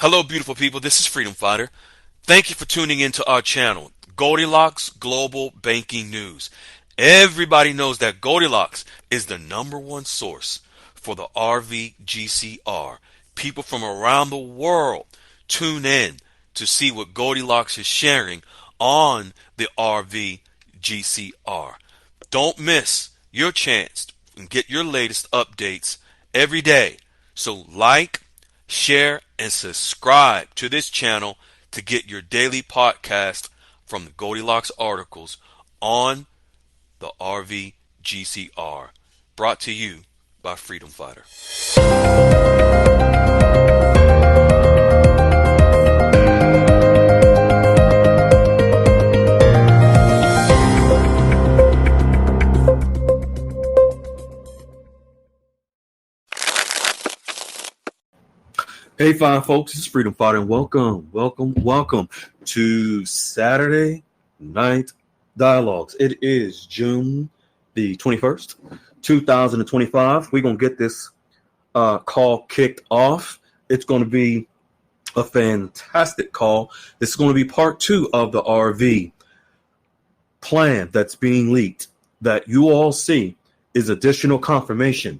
Hello, beautiful people. This is Freedom Fighter. Thank you for tuning into our channel, Goldilocks Global Banking News. Everybody knows that Goldilocks is the number one source for the RVGCR. People from around the world tune in to see what Goldilocks is sharing on the RVGCR. Don't miss your chance and get your latest updates every day. So like, share, and subscribe to this channel to get your daily podcast from the Goldilocks articles on the RVGCR. Brought to you by Freedom Fighter. Hey, fine folks, it's Freedom Fighter, and welcome to Saturday Night Dialogues. It is June the 21st, 2025. We're going to get this call kicked off. It's going to be a fantastic call. This is going to be part 2 of the RV plan that's being leaked that you all see is additional confirmation.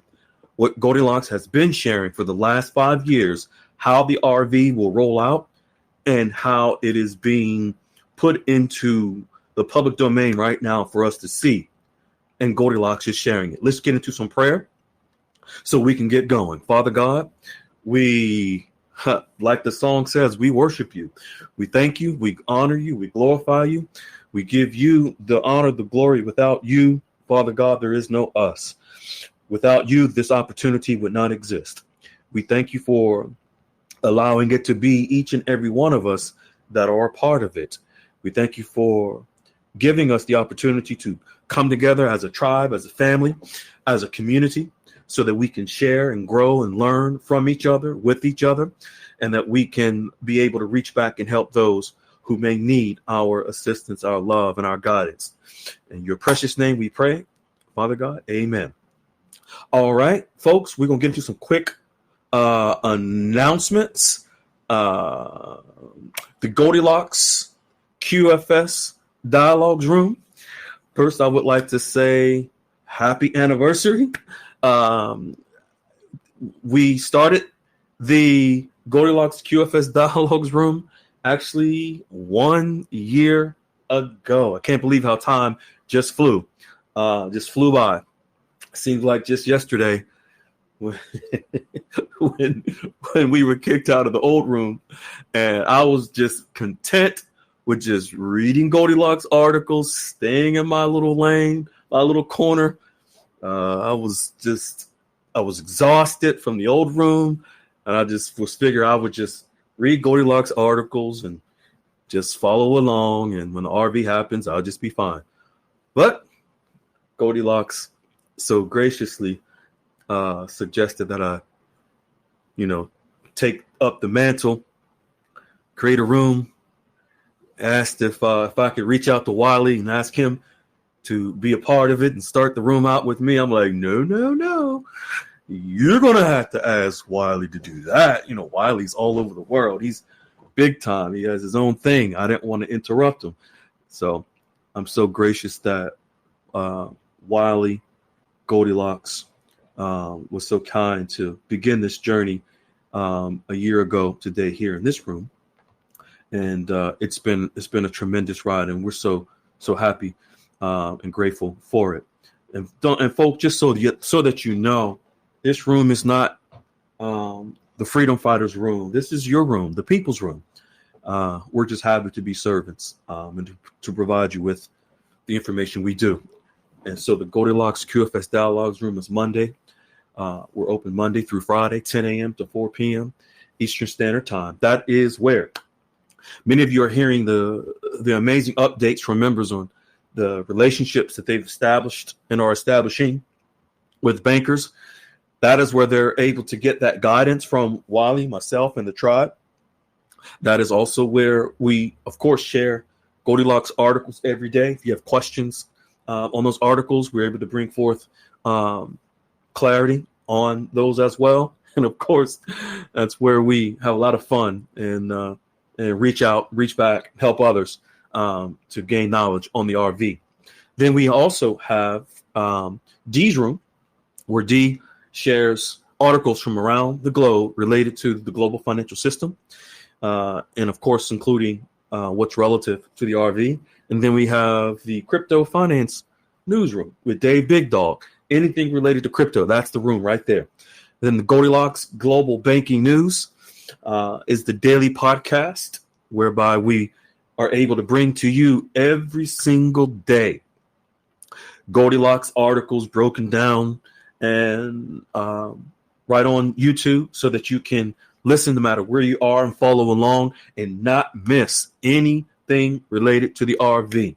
What Goldilocks has been sharing for the last 5 years, how the RV will roll out and how it is being put into the public domain right now for us to see. And Goldilocks is sharing it. Let's get into some prayer so we can get going. Father God, we, like the song says, we worship you. We thank you. We honor you. We glorify you. We give you the honor, the glory. Without you, Father God, there is no us. Without you, this opportunity would not exist. We thank you for allowing it to be each and every one of us that are a part of it. We thank you for giving us the opportunity to come together as a tribe, as a family, as a community, so that we can share and grow and learn from each other, with each other, and that we can be able to reach back and help those who may need our assistance, our love, and our guidance. In your precious name we pray, Father God, amen. All right, folks, we're going to get into some quick announcements. The Goldilocks QFS Dialogues Room. First, I would like to say happy anniversary. We started the Goldilocks QFS Dialogues Room actually 1 year ago. I can't believe how time just flew by. Seems like just yesterday when we were kicked out of the old room, and I was just content with just reading Goldilocks articles, staying in my little lane, my little corner. I was exhausted from the old room, and I just was figuring I would just read Goldilocks articles and just follow along, and when the RV happens, I'll just be fine. But Goldilocks so graciously suggested that I, take up the mantle, create a room, asked if I could reach out to Wiley and ask him to be a part of it and start the room out with me. I'm like, no. You're going to have to ask Wiley to do that. Wiley's all over the world. He's big time. He has his own thing. I didn't want to interrupt him. So I'm so gracious that Wiley Goldilocks was so kind to begin this journey a year ago today here in this room, and it's been a tremendous ride, and we're so happy and grateful for it. And folks, just so that you know, this room is not the Freedom Fighters room. This is your room, the people's room. We're just happy to be servants and to provide you with the information we do. And so the Goldilocks QFS Dialogues Room is Monday. We're open Monday through Friday, 10 a.m. to 4 p.m. Eastern Standard Time. That is where many of you are hearing the amazing updates from members on the relationships that they've established and are establishing with bankers. That is where they're able to get that guidance from Wiley, myself, and the tribe. That is also where we, of course, share Goldilocks articles every day. If you have questions on those articles, we're able to bring forth clarity on those as well. And of course, that's where we have a lot of fun and reach back, help others to gain knowledge on the RV. Then we also have D's room, where D shares articles from around the globe related to the global financial system, and of course, including what's relative to the RV. And then we have the crypto finance newsroom with Dave Big Dog. Anything related to crypto, that's the room right there. Then the Goldilocks Global Banking News is the daily podcast whereby we are able to bring to you every single day Goldilocks articles broken down and right on YouTube so that you can listen no matter where you are and follow along and not miss anything related to the RV.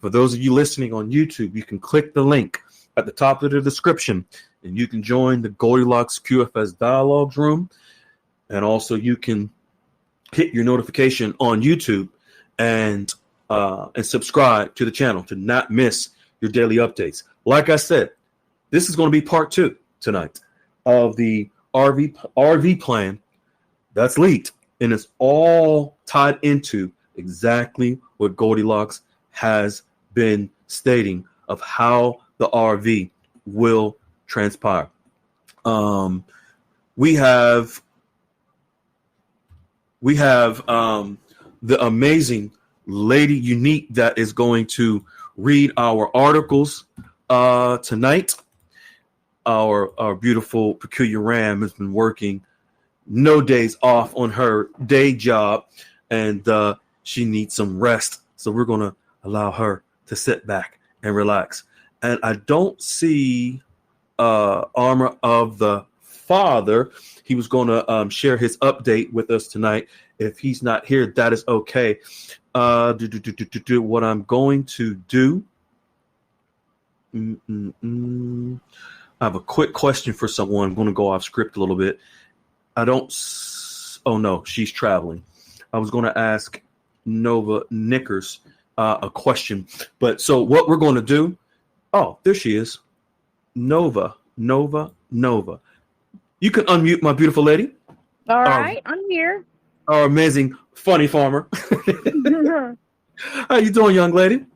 For those of you listening on YouTube, you can click the link at the top of the description and you can join the Goldilocks QFS Dialogues room. And also you can hit your notification on YouTube and subscribe to the channel to not miss your daily updates. Like I said, this is going to be part 2 tonight of the RV plan that's leaked, and it's all tied into exactly what Goldilocks has been stating of how the RV will transpire. We have the amazing Lady Unique that is going to read our articles tonight. Our beautiful Peculiar Ram has been working no days off on her day job, and she needs some rest. So we're going to allow her to sit back and relax. And I don't see Armor of the Father. He was going to share his update with us tonight. If he's not here, that is okay. What I'm going to do. I have a quick question for someone. I'm going to go off script a little bit. Oh no, she's traveling. I was going to ask Nova Knickers a question. But so what we're going to do. Oh, there she is. Nova. You can unmute, my beautiful lady. All right, I'm here. Our amazing funny farmer. How you doing, young lady?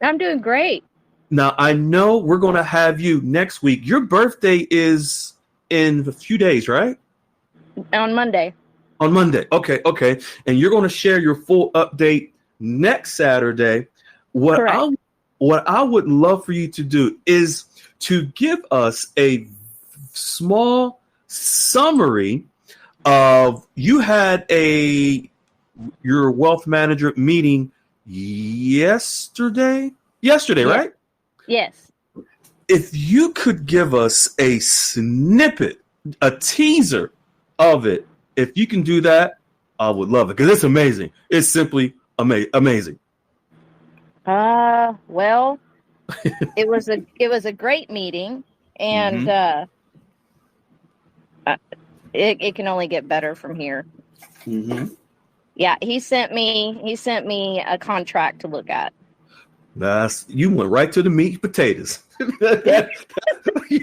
I'm doing great. Now, I know we're going to have you next week. Your birthday is in a few days, right? On Monday. On Monday. Okay. And you're going to share your full update next Saturday. What I would love for you to do is to give us a small summary of you had your wealth manager meeting yesterday, yes. Right? Yes. If you could give us a snippet, a teaser of it, if you can do that, I would love it because it's amazing. It's simply amazing. Well, it was a great meeting, and it can only get better from here. Mm-hmm. Yeah, he sent me a contract to look at. You went right to the meat and potatoes. you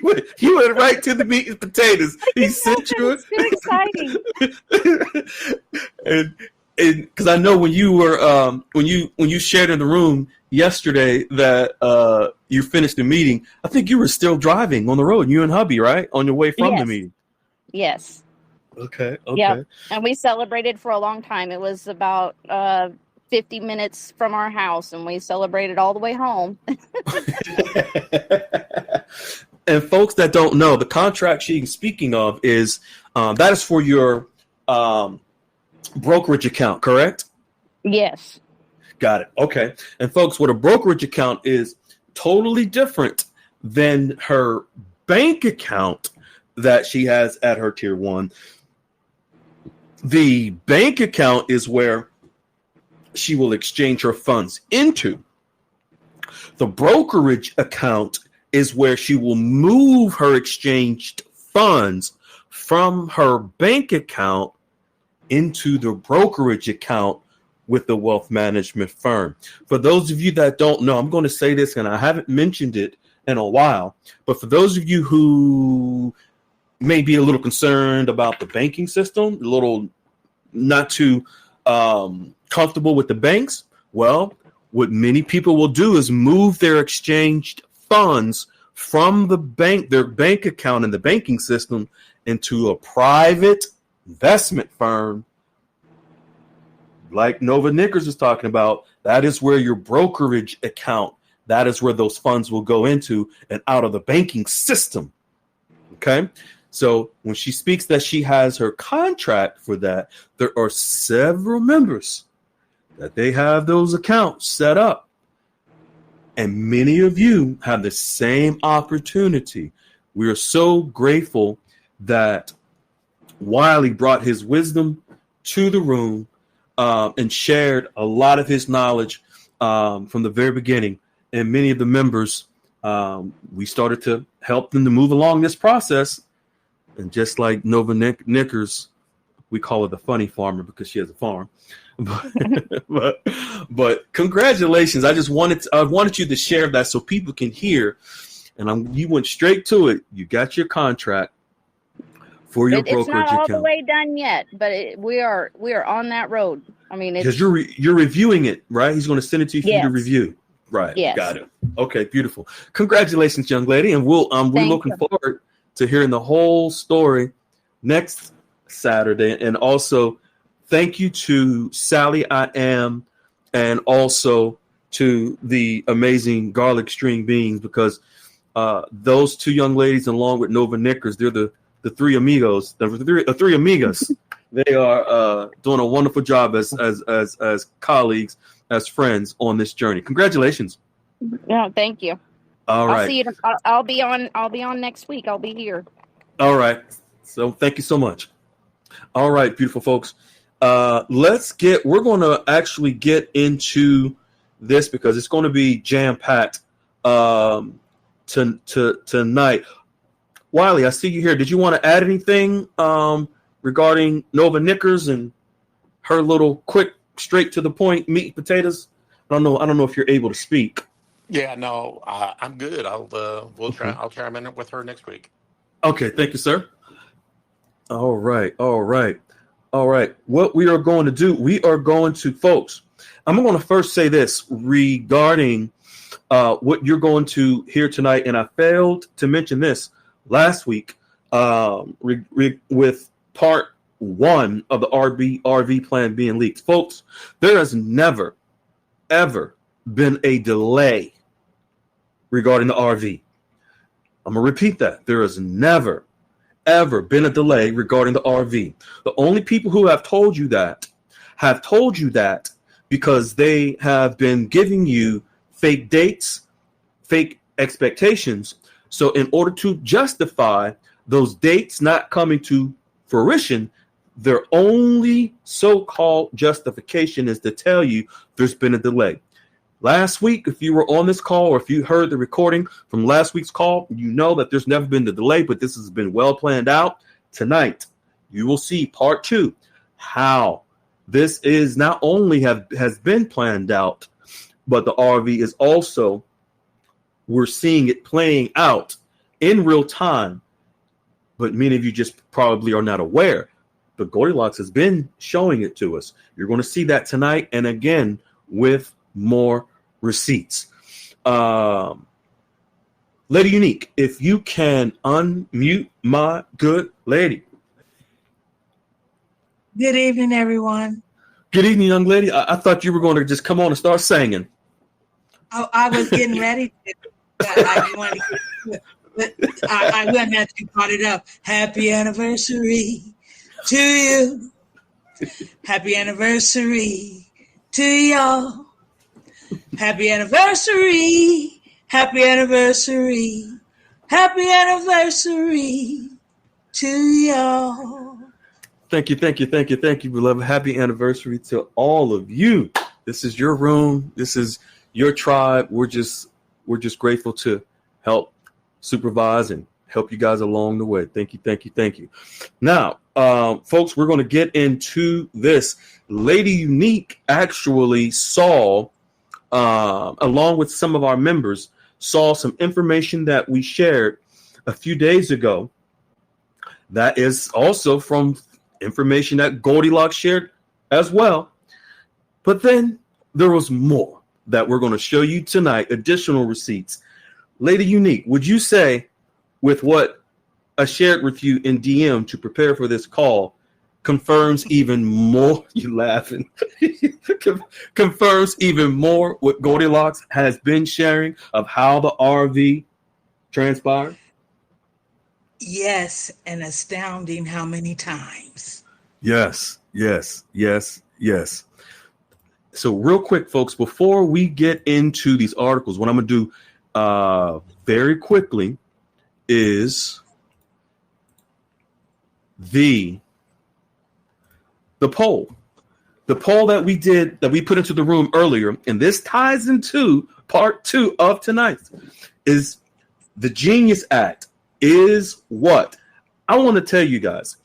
went right to the meat and potatoes. He sent you. It's so and exciting. because I know when you were when you shared in the room yesterday that you finished the meeting, I think you were still driving on the road. You and hubby, right, on your way from the meeting. Yes. Okay. Yeah, and we celebrated for a long time. It was about 50 minutes from our house, and we celebrated all the way home. And folks that don't know, the contract she's speaking of is that is for your brokerage account, correct? Yes. Got it. Okay. And folks, what a brokerage account is totally different than her bank account that she at her tier 1. The bank account is where she will exchange her funds into. The brokerage account is where she will move her exchanged funds from her bank account into the brokerage account with the wealth management firm. For those of you that don't know, I'm going to say this, and I haven't mentioned it in a while, but for those of you who may be a little concerned about the banking system, a little not too comfortable with the banks, well, what many people will do is move their exchanged funds from the bank, their bank account in the banking system, into a private investment firm like Nova Knickers is talking about. That is where your brokerage account, that is where those funds will go into and out of the banking system. Okay. So when she speaks that she has her contract for that, there are several members that they have those accounts set up. And many of you have the same opportunity. We are so grateful that Wiley brought his wisdom to the room and shared a lot of his knowledge from the very beginning. And many of the members, we started to help them to move along this process. And just like Nova Knickers, we call her the funny farmer because she has a farm. But congratulations! I wanted you to share that so people can hear. And you went straight to it. You got your contract for your brokerage account. It's not all the way done yet, but we are on that road. I mean, because you're reviewing it, right? He's going to send it to you for you to review. Right. Yes. Got it. Okay. Beautiful. Congratulations, young lady. And we're looking forward to hearing the whole story next Saturday. And also thank you to Sally I Am and also to the amazing Garlic String Beans, because those two young ladies, along with Nova Knickers, they're the three amigos, the three amigas. They are doing a wonderful job as colleagues, as friends on this journey. Congratulations. Yeah, thank you. All right. I'll see you. I'll be on next week. I'll be here. All right. So thank you so much. All right, beautiful folks. We're going to actually get into this because it's going to be jam-packed tonight. Wiley, I see you here. Did you want to add anything regarding Nova Knickers and her little quick, straight to the point meat and potatoes? I don't know if you're able to speak. Yeah, no, I'm good. I'll chime in with her next week. Okay, thank you, sir. All right. What we are going to do, folks, I'm going to first say this regarding what you're going to hear tonight, and I failed to mention this last week with part 1 of the RV plan being leaked. Folks, there has never, ever been a delay regarding the RV. I'm going to repeat that. There has never, ever been a delay regarding the RV. The only people who have told you that because they have been giving you fake dates, fake expectations. So in order to justify those dates not coming to fruition, their only so-called justification is to tell you there's been a delay. Last week, if you were on this call or if you heard the recording from last week's call, you know that there's never been a delay, but this has been well planned out. Tonight, you will see part 2, how this is not only has been planned out, but the RV is also, we're seeing it playing out in real time. But many of you just probably are not aware. But Goldilocks has been showing it to us. You're going to see that tonight, and again with more receipts. Lady Unique, if you can unmute my good lady. Good evening, everyone. Good evening, young lady. I thought you were going to just come on and start singing. I was getting ready to, I wouldn't have to caught it up. Happy anniversary to you. Happy anniversary to y'all. Happy anniversary. Happy anniversary. Happy anniversary to y'all. Thank you, beloved. Happy anniversary to all of you. This is your room. This is your tribe. We're just grateful to help supervise and help you guys along the way. Thank you. Now, folks, we're going to get into this. Lady Unique actually saw, along with some of our members, saw some information that we shared a few days ago. That is also from information that Goldilocks shared as well. But then there was more that we're going to show you tonight, additional receipts. Lady Unique, would you say with what I shared with you in DM to prepare for this call confirms even more, you laughing, confirms even more what Goldilocks has been sharing of how the RV transpired? Yes, and astounding how many times. Yes. So real quick, folks, before we get into these articles, what I'm going to do very quickly is the poll. The poll that we did, that we put into the room earlier, and this ties into part 2 of tonight, is the Genius Act is what? I want to tell you guys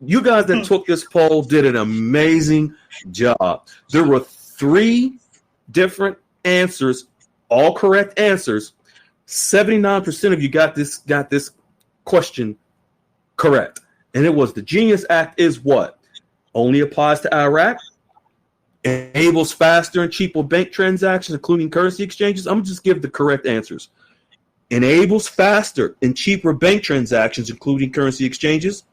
that took this poll did an amazing job. There were 3 different answers, all correct answers. 79% of you got this question correct. And it was the Genius Act is what? Only applies to Iraq, enables faster and cheaper bank transactions, including currency exchanges. I'm going to just give the correct answers. Enables faster and cheaper bank transactions, including currency exchanges.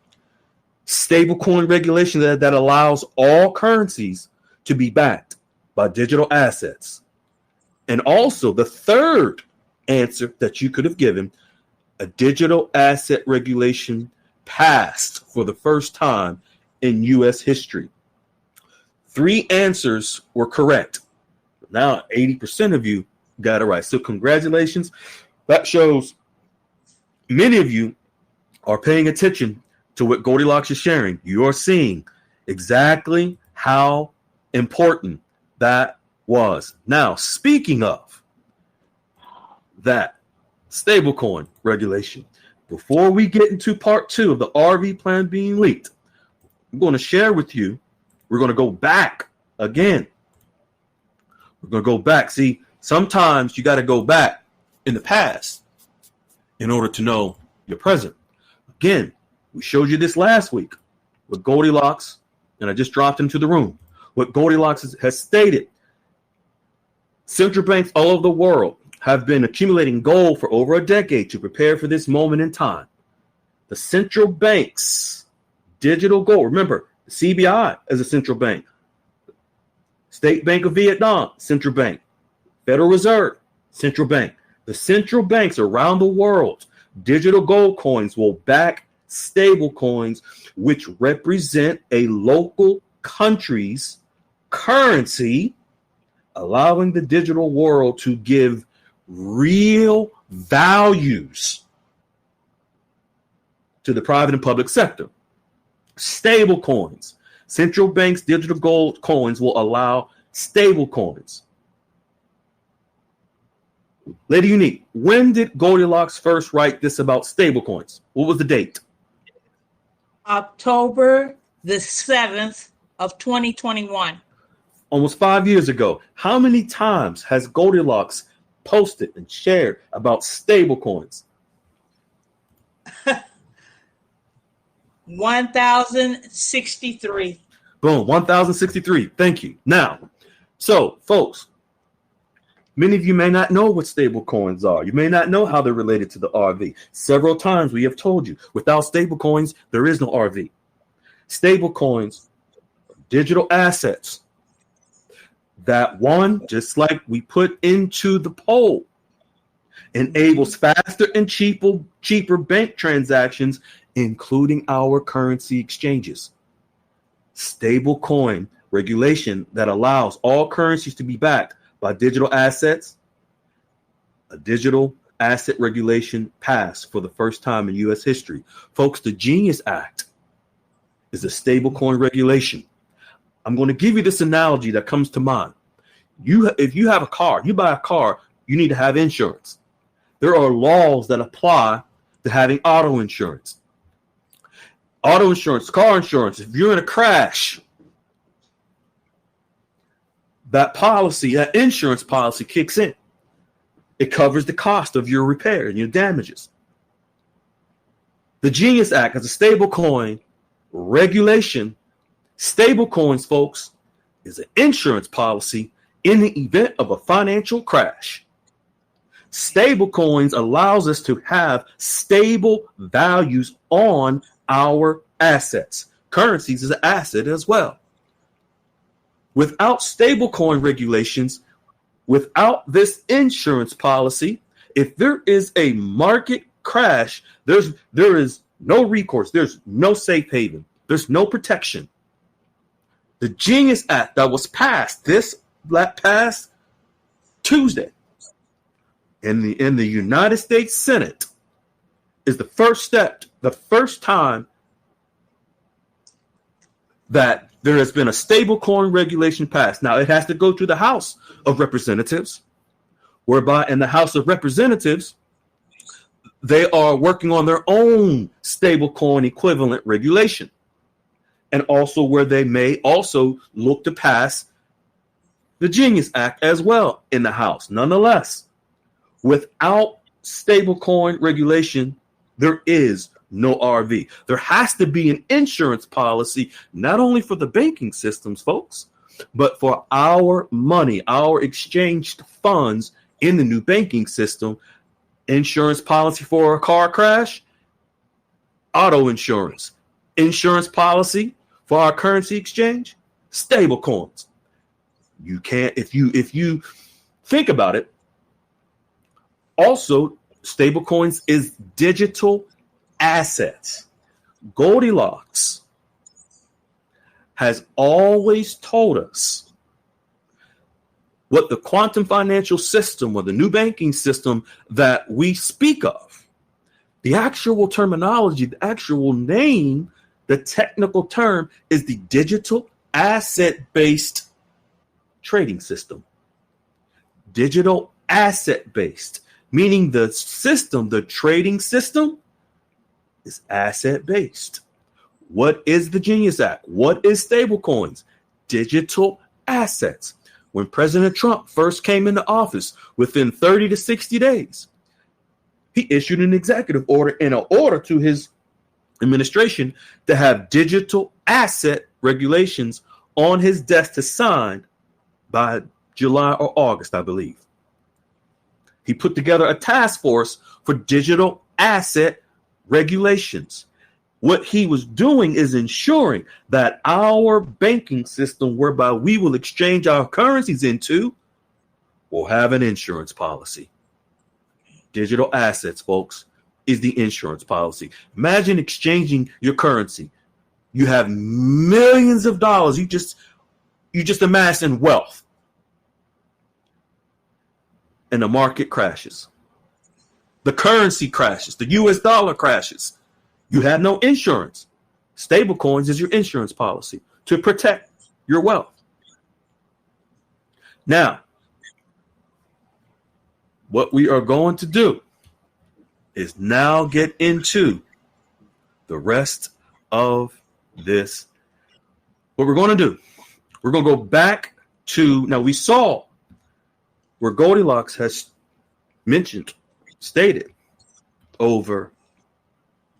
Stablecoin regulation that allows all currencies to be backed by digital assets. And also the third answer that you could have given, a digital asset regulation passed for the first time in U.S. history. 3 answers were correct. Now 80% of you got it right. So congratulations. That shows many of you are paying attention to what Goldilocks is sharing. You are seeing exactly how important that was. Now, speaking of that stablecoin regulation, before we get into part 2 of the RV plan being leaked, I'm going to share with you, we're going to go back again. We're going to go back. See, sometimes you got to go back in the past in order to know your present. Again, we showed you this last week with Goldilocks, and I just dropped into the room. What Goldilocks has stated, central banks all over the world have been accumulating gold for over a decade to prepare for this moment in time. The central banks, digital gold, remember, the CBI is a central bank. State Bank of Vietnam, central bank. Federal Reserve, central bank. The central banks around the world, digital gold coins will back stable coins, which represent a local country's currency, allowing the digital world to give real values to the private and public sector. Stable coins. Central banks' digital gold coins will allow stable coins. Lady Unique, when did Goldilocks first write this about stablecoins? What was the date? October the 7th of 2021. Almost 5 years ago. How many times has Goldilocks posted and shared about stablecoins? 1,063. Boom, 1,063. Thank you. Now, so folks, many of you may not know what stable coins are. You may not know how they're related to the RV. Several times we have told you, without stable coins, there is no RV. Stable coins, digital assets. That one, just like we put into the poll, enables faster and cheaper bank transactions, including our currency exchanges. Stable coin regulation that allows all currencies to be backed by digital assets. A digital asset regulation passed for the first time in U.S. history. Folks, the Genius Act is a stablecoin regulation. I'm going to give you this analogy that comes to mind. If you have a car, you buy a car, you need to have insurance. There are laws that apply to having auto insurance. Auto insurance, car insurance, if you're in a crash, that policy, that insurance policy kicks in. It covers the cost of your repair and your damages. The Genius Act as a stablecoin regulation. Stablecoins, folks, is an insurance policy in the event of a financial crash. Stablecoins allows us to have stable values on our assets. Currencies is an asset as well. Without stablecoin regulations, without this insurance policy, if there is a market crash, there is no recourse. There's no safe haven. There's no protection. The Genius Act that was passed this past Tuesday in the United States Senate is the first step, the first time that there has been a stablecoin regulation passed. Now, it has to go to the House of Representatives, whereby in the House of Representatives, they are working on their own stablecoin equivalent regulation. And also where they may also look to pass the Genius Act as well in the House. Nonetheless, without stablecoin regulation, there is no RV. There has to be an insurance policy, not only for the banking systems, folks, but for our money, our exchanged funds in the new banking system. Insurance policy for a car crash, auto insurance, insurance policy for our currency exchange, stable coins. You can't, if you think about it, also stable coins is digital assets. Goldilocks has always told us what the quantum financial system or the new banking system that we speak of, the actual terminology, the actual name, the technical term is the digital asset-based trading system. Digital asset-based, meaning the system, the trading system is asset-based. What is the Genius Act? What is stablecoins? Digital assets. When President Trump first came into office, within 30 to 60 days, he issued an executive order in an order to his administration to have digital asset regulations on his desk to sign by July or August, I believe. He put together a task force for digital asset regulations. What he was doing is ensuring that our banking system, whereby we will exchange our currencies into, will have an insurance policy. Digital assets, folks, is the insurance policy. Imagine exchanging your currency. You have millions of dollars. You just amassed in wealth. And the market crashes. The currency crashes. The US dollar crashes. You have no insurance. Stablecoins is your insurance policy to protect your wealth. Now, what we are going to do is now get into the rest of this. What we're going to do, we're going to go back to, now we saw where Goldilocks has stated over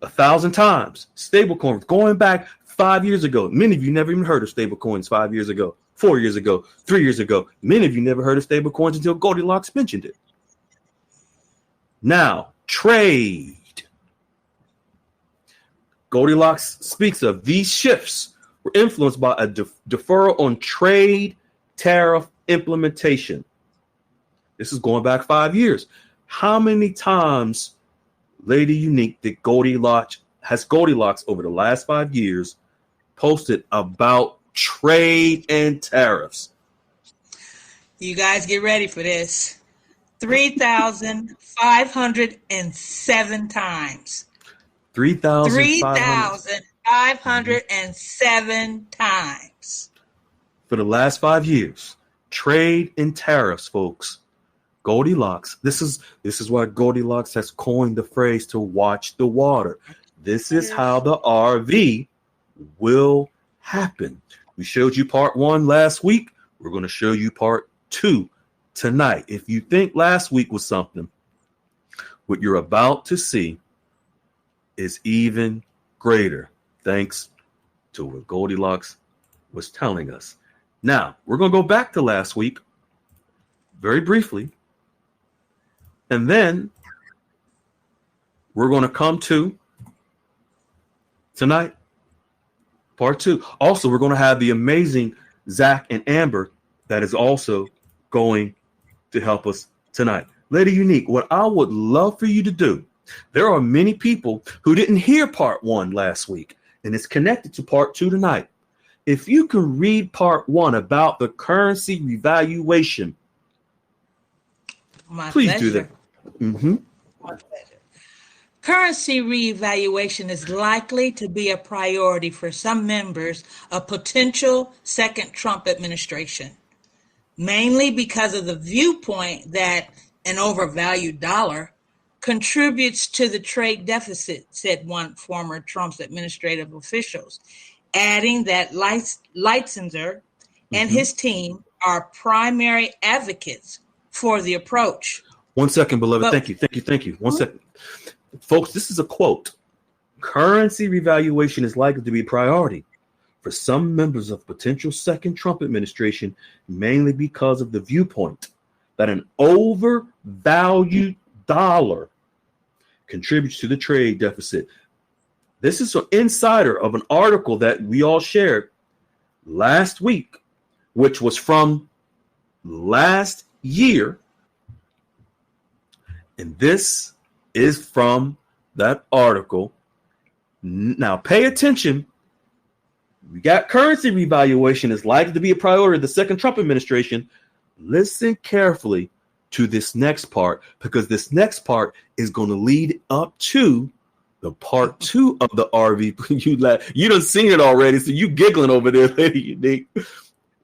1,000 times, stablecoins going back 5 years ago. Many of you never even heard of stablecoins 5 years ago, 4 years ago, 3 years ago. Many of you never heard of stablecoins until Goldilocks mentioned it. Now, trade. Goldilocks speaks of these shifts were influenced by a deferral on trade tariff implementation. This is going back 5 years. How many times, Lady Unique, that Goldilocks over the last 5 years posted about trade and tariffs? You guys get ready for this. 3,507 times. 3,507 times. For the last 5 years. Trade and tariffs, folks. Goldilocks. This is why Goldilocks has coined the phrase to watch the water. This is how the RV will happen. We showed you part 1 last week. We're going to show you part 2 tonight. If you think last week was something, what you're about to see is even greater, thanks to what Goldilocks was telling us. Now, we're going to go back to last week very briefly, and then we're going to come to tonight, part 2. Also, we're going to have the amazing Zach and Amber that is also going to help us tonight. Lady Unique, what I would love for you to do, there are many people who didn't hear part 1 last week, and it's connected to part 2 tonight. If you can read part 1 about the currency revaluation, My please pleasure. do that. Mm-hmm. My pleasure. Currency reevaluation is likely to be a priority for some members of potential second Trump administration, mainly because of the viewpoint that an overvalued dollar contributes to the trade deficit, said one former Trump's administrative officials, adding that Leitzinger and his team are primary advocates for the approach. 1 second, beloved. But- Thank you. 1 second. Folks, this is a quote. Currency revaluation is likely to be a priority for some members of potential second Trump administration, mainly because of the viewpoint that an overvalued dollar contributes to the trade deficit. This is an insider of an article that we all shared last week, which was from last year. And this is from that article. Now, pay attention. We got currency revaluation is likely to be a priority of the second Trump administration. Listen carefully to this next part, because this next part is going to lead up to the part 2 of the RV. You done seen it already, so you giggling over there, Lady Unique.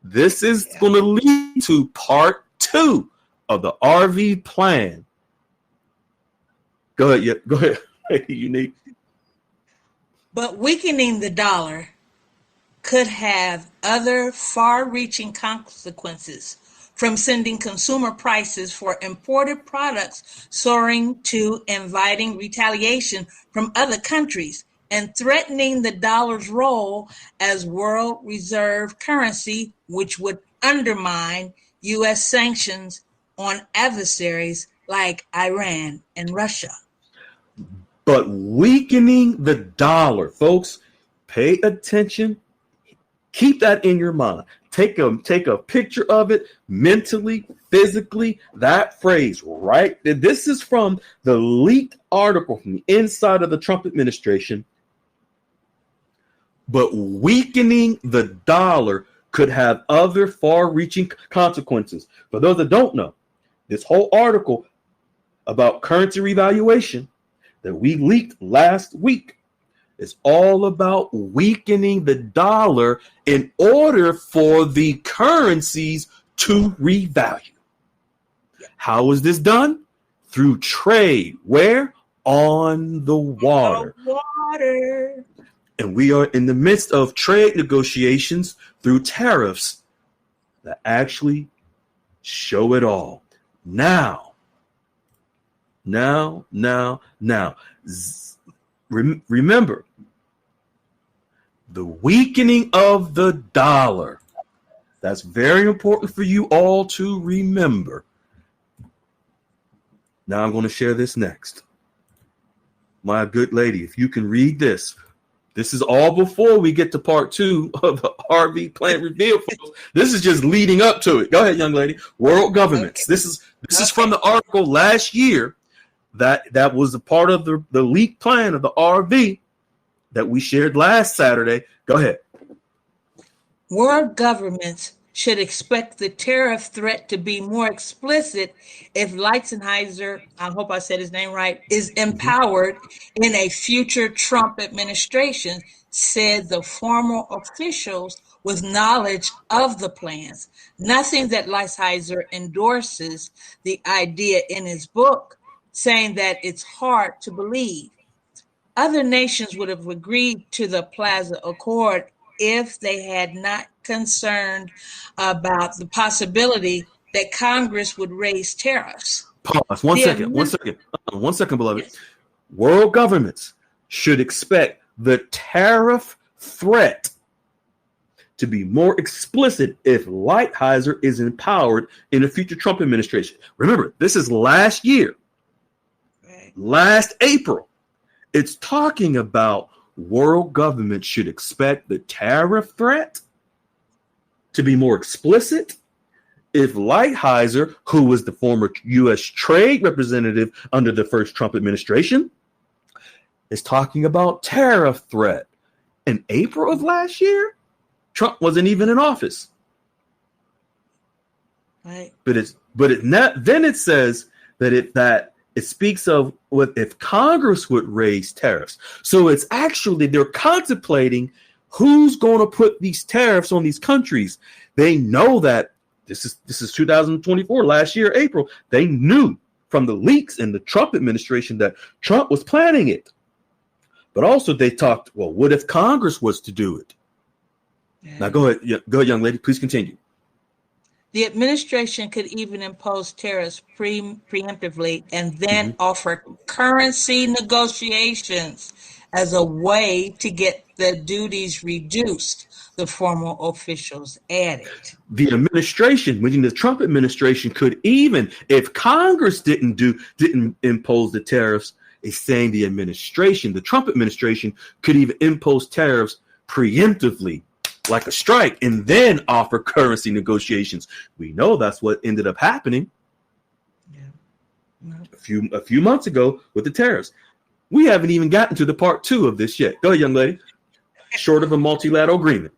This is going to lead to part 2 of the RV plan. Go ahead, Lady Unique. But weakening the dollar could have other far-reaching consequences, from sending consumer prices for imported products soaring to inviting retaliation from other countries and threatening the dollar's role as world reserve currency, which would undermine U.S. sanctions on adversaries like Iran and Russia. But weakening the dollar, folks, pay attention. Keep that in your mind. Take a picture of it mentally, physically, that phrase, right? This is from the leaked article from the inside of the Trump administration. But weakening the dollar could have other far-reaching consequences. For those that don't know, this whole article about currency revaluation that we leaked last week is all about weakening the dollar in order for the currencies to revalue. How is this done? Through trade. Where? On the water. And we are in the midst of trade negotiations through tariffs that actually show it all. Now. Remember, the weakening of the dollar. That's very important for you all to remember. Now I'm going to share this next. My good lady, if you can read this. This is all before we get to part 2 of the RV plan reveal, folks. This is just leading up to it. Go ahead, young lady. World governments. This is from the article last year that was a part of the leaked plan of the RV that we shared last Saturday. Go ahead. World governments should expect the tariff threat to be more explicit if Leitzinger, I hope I said his name right, is empowered in a future Trump administration, said the former officials with knowledge of the plans. Nothing that Leitzinger endorses the idea in his book, saying that it's hard to believe. Other nations would have agreed to the Plaza Accord if they had not concerned about the possibility that Congress would raise tariffs. Pause. One second, beloved. Yes. World governments should expect the tariff threat to be more explicit if Lighthizer is empowered in a future Trump administration. Remember, this is last year, last April. It's talking about world governments should expect the tariff threat to be more explicit if Lighthizer, who was the former U.S. trade representative under the first Trump administration, is talking about tariff threat. In April of last year, Trump wasn't even in office. Right. But then it says that it speaks of what if Congress would raise tariffs. So it's actually they're contemplating who's going to put these tariffs on these countries. They know that this is 2024, last year, April. They knew from the leaks in the Trump administration that Trump was planning it. But also they talked, well, what if Congress was to do it? Yeah. Now go ahead, young lady. Please continue. The administration could even impose tariffs preemptively and then offer currency negotiations as a way to get the duties reduced, the former officials added. The administration, meaning the Trump administration, could even, if Congress didn't impose the tariffs, is saying the Trump administration could even impose tariffs preemptively, like a strike, and then offer currency negotiations. We know that's what ended up happening a few months ago with the tariffs. We haven't even gotten to the part 2 of this yet. Go ahead, young lady. Short of a multilateral agreement.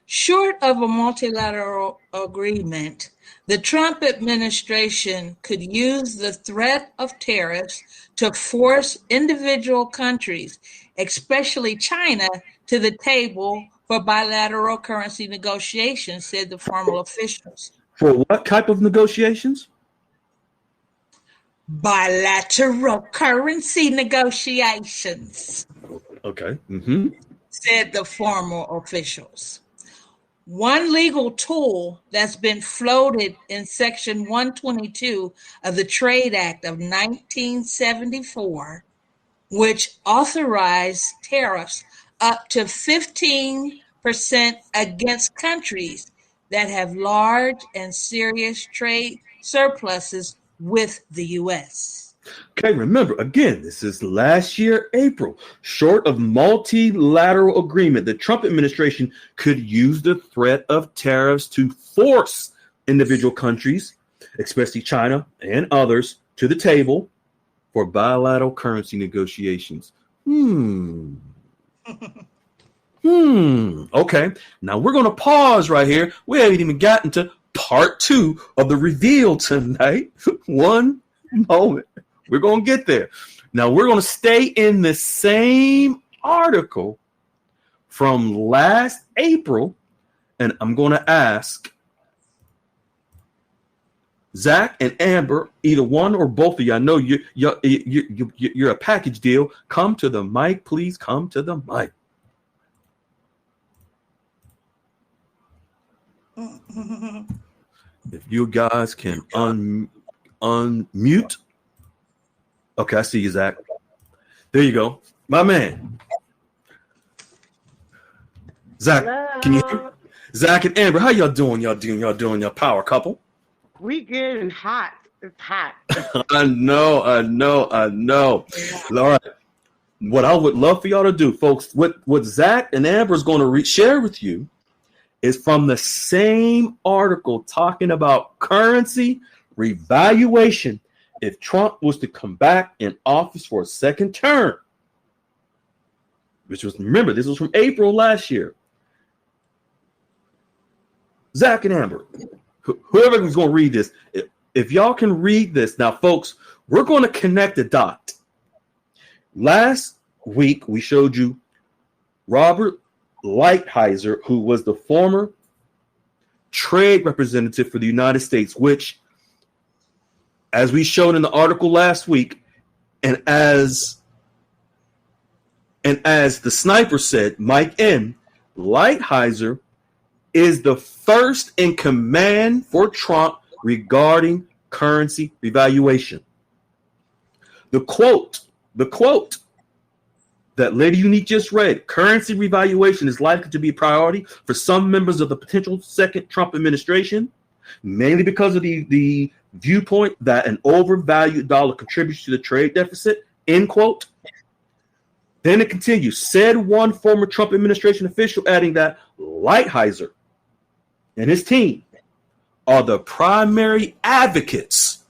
Short of a multilateral agreement, the Trump administration could use the threat of tariffs to force individual countries, especially China, to the table for bilateral currency negotiations, said the formal officials. For what type of negotiations? Bilateral currency negotiations. Okay. Said the formal officials. One legal tool that's been floated in Section 122 of the Trade Act of 1974, which authorized tariffs up to 15% against countries that have large and serious trade surpluses with the U.S. Okay, remember, again, this is last year, April. Short of multilateral agreement, the Trump administration could use the threat of tariffs to force individual countries, especially China and others, to the table for bilateral currency negotiations. Okay, now we're going to pause right here. We haven't even gotten to part 2 of the reveal tonight. One moment. We're going to get there. Now, we're going to stay in the same article from last April, and I'm going to ask Zach and Amber, either one or both of you. I know you're a package deal. Come to the mic, please. Come to the mic. If you guys can unmute. Okay, I see you, Zach. There you go. My man. Zach, hello. Can you hear me? Zach and Amber, how y'all doing? Y'all doing your power couple? We good and hot. It's hot. I know. All right. What I would love for y'all to do, folks, what Zach and Amber is going to share with you is from the same article talking about currency revaluation if Trump was to come back in office for a second term, which was, remember, this was from April last year. Zach and Amber, whoever is going to read this, if y'all can read this. Now, folks, we're going to connect the dot. Last week, we showed you Robert Lighthizer, who was the former trade representative for the United States, which, as we showed in the article last week, and as the sniper said, Mike M., Lighthizer is the first in command for Trump regarding currency revaluation. The quote that Lady Unique just read, currency revaluation is likely to be a priority for some members of the potential second Trump administration, mainly because of the viewpoint that an overvalued dollar contributes to the trade deficit, end quote. Then it continues, said one former Trump administration official, adding that Lighthizer and his team are the primary advocates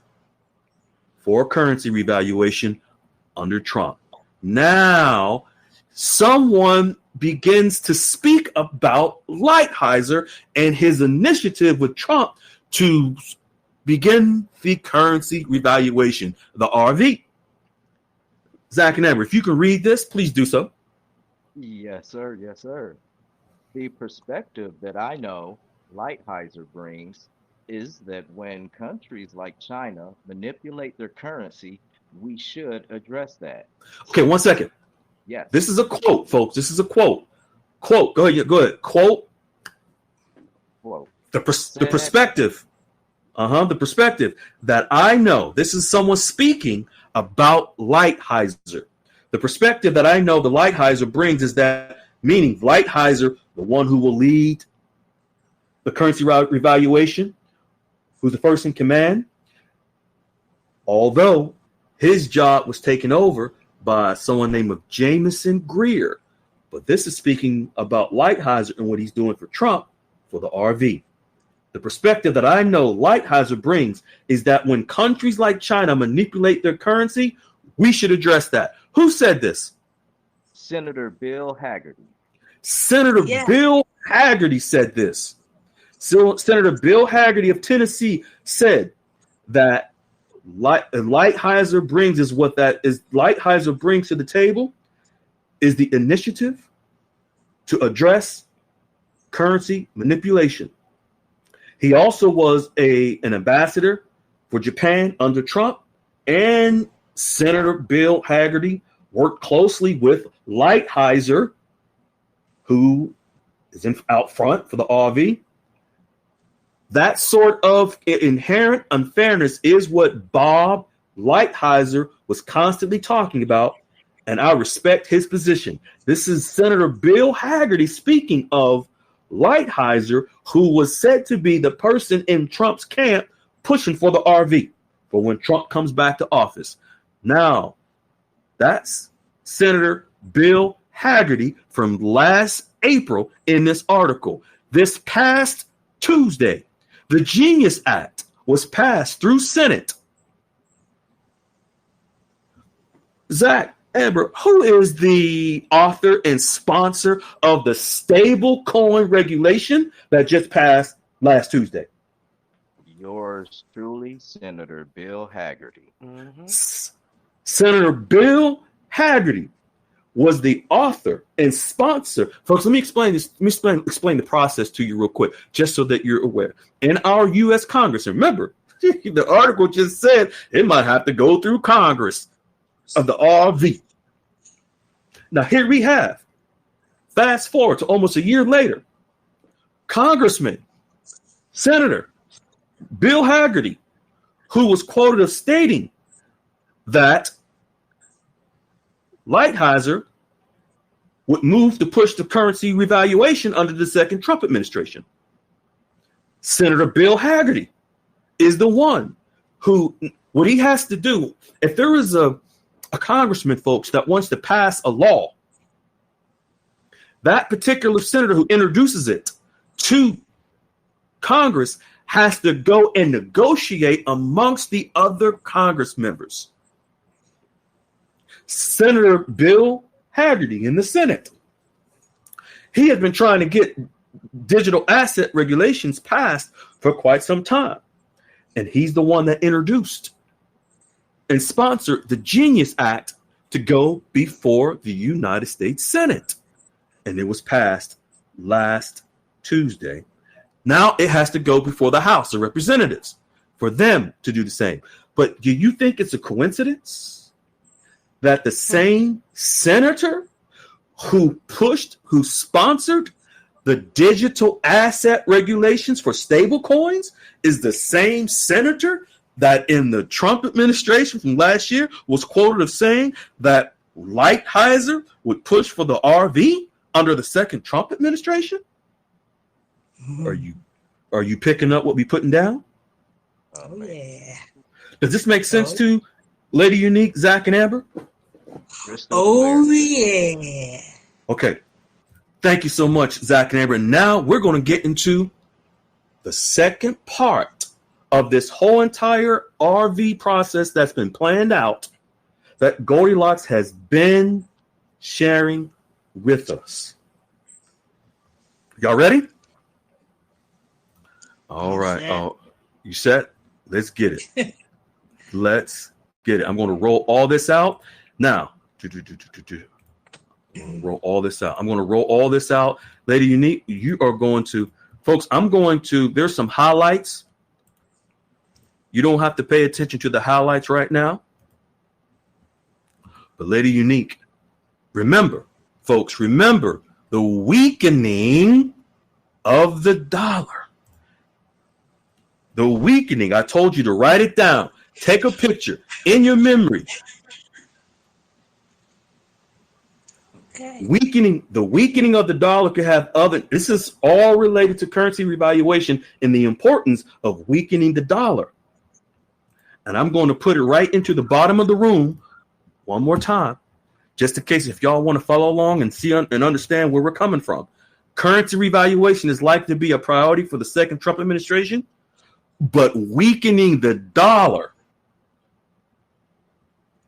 for currency revaluation under Trump. Now, someone begins to speak about Lighthizer and his initiative with Trump to begin the currency revaluation, the RV. Zach and Amber, if you can read this, please do so. Yes, sir. Yes, sir. The perspective that I know Lighthizer brings is that when countries like China manipulate their currency, we should address that. Okay, 1 second. Yes. This is a quote, folks. This is a quote. Quote. Go ahead. Go ahead. Quote. Quote. The perspective. The perspective that I know. This is someone speaking about Lighthizer. The perspective that I know the Lighthizer brings is that, meaning Lighthizer, the one who will lead the currency revaluation, who's the first in command, although his job was taken over by someone named Jameson Greer. But this is speaking about Lighthizer and what he's doing for Trump for the RV. The perspective that I know Lighthizer brings is that when countries like China manipulate their currency, we should address that. Who said this? Senator Bill Hagerty. Senator Bill Hagerty said this. So Senator Bill Hagerty of Tennessee said that Lighthizer brings is what that is. Lighthizer brings to the table is the initiative to address currency manipulation. He also was an ambassador for Japan under Trump, and Senator Bill Hagerty worked closely with Lighthizer, who is out front for the RV. That sort of inherent unfairness is what Bob Lighthizer was constantly talking about, and I respect his position. This is Senator Bill Hagerty speaking of Lighthizer, who was said to be the person in Trump's camp pushing for the RV for when Trump comes back to office. Now, that's Senator Bill Hagerty from last April in this article. This past Tuesday, the Genius Act was passed through Senate. Zach, Amber, who is the author and sponsor of the stable coin regulation that just passed last Tuesday? Yours truly, Senator Bill Hagerty. Senator Bill Hagerty was the author and sponsor. Folks, let me explain this. Let me explain the process to you real quick, just so that you're aware. In our U.S. Congress, and remember, the article just said it might have to go through Congress of the RV. Now, here we have, fast forward to almost a year later, Congressman, Senator Bill Hagerty, who was quoted as stating that Lighthizer would move to push the currency revaluation under the second Trump administration. Senator Bill Hagerty is the one who, what he has to do, if there is a congressman, folks, that wants to pass a law, that particular senator who introduces it to Congress has to go and negotiate amongst the other Congress members. Senator Bill Hagerty in the Senate, he had been trying to get digital asset regulations passed for quite some time. And he's the one that introduced and sponsored the Genius Act to go before the United States Senate. And it was passed last Tuesday. Now it has to go before the House of Representatives for them to do the same. But do you think it's a coincidence that the same senator who sponsored the digital asset regulations for stable coins is the same senator that in the Trump administration from last year was quoted of saying that Lighthizer would push for the RV under the second Trump administration? Are you picking up what we putting down? Oh, yeah. Does this make sense Oh, to Lady Unique, Zach, and Amber? Crystal oh clear. yeah. Okay. Thank you so much, Zach and Amber. Now we're going to get into the second part of this whole entire RV process that's been planned out that Goldilocks has been sharing with us. Y'all ready? All right. Oh, you set? Let's get it. Let's get it. I'm going to roll all this out. Now, roll all this out. I'm going to roll all this out. Lady Unique, you are going to, folks, there's some highlights. You don't have to pay attention to the highlights right now. But Lady Unique, remember, folks, remember the weakening of the dollar. The weakening. I told you to write it down. Take a picture in your memory. Okay. The weakening of the dollar could have this is all related to currency revaluation and the importance of weakening the dollar. And I'm going to put it right into the bottom of the room one more time, just in case if y'all want to follow along and see and understand where we're coming from. Currency revaluation is likely to be a priority for the second Trump administration, but weakening the dollar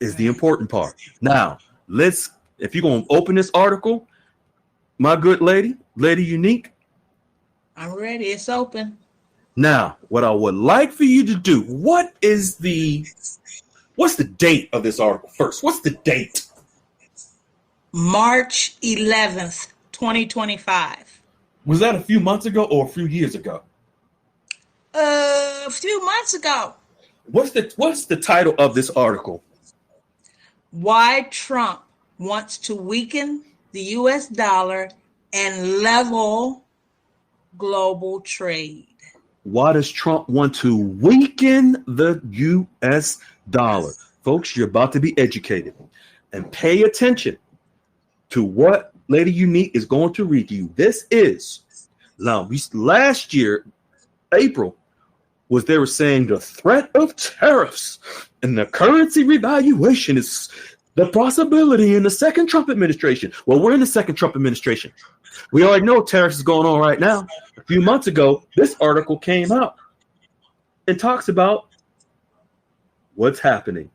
is the important part. Now, if you're going to open this article, my good lady Unique. I'm ready. It's open. Now, what I would like for you to do, what's the date of this article first? What's the date? March 11th, 2025. Was that a few months ago or a few years ago? A few months ago. What's the title of this article? Why Trump wants to weaken the U.S. dollar and level global trade. Why does Trump want to weaken the U.S. dollar? Folks, you're about to be educated. And pay attention to what Lady Unique is going to read to you. This is, last year, April, they were saying the threat of tariffs and the currency revaluation is the possibility in the second Trump administration. Well, we're in the second Trump administration. We already know tariffs is going on right now. A few months ago, this article came out and talks about what's happening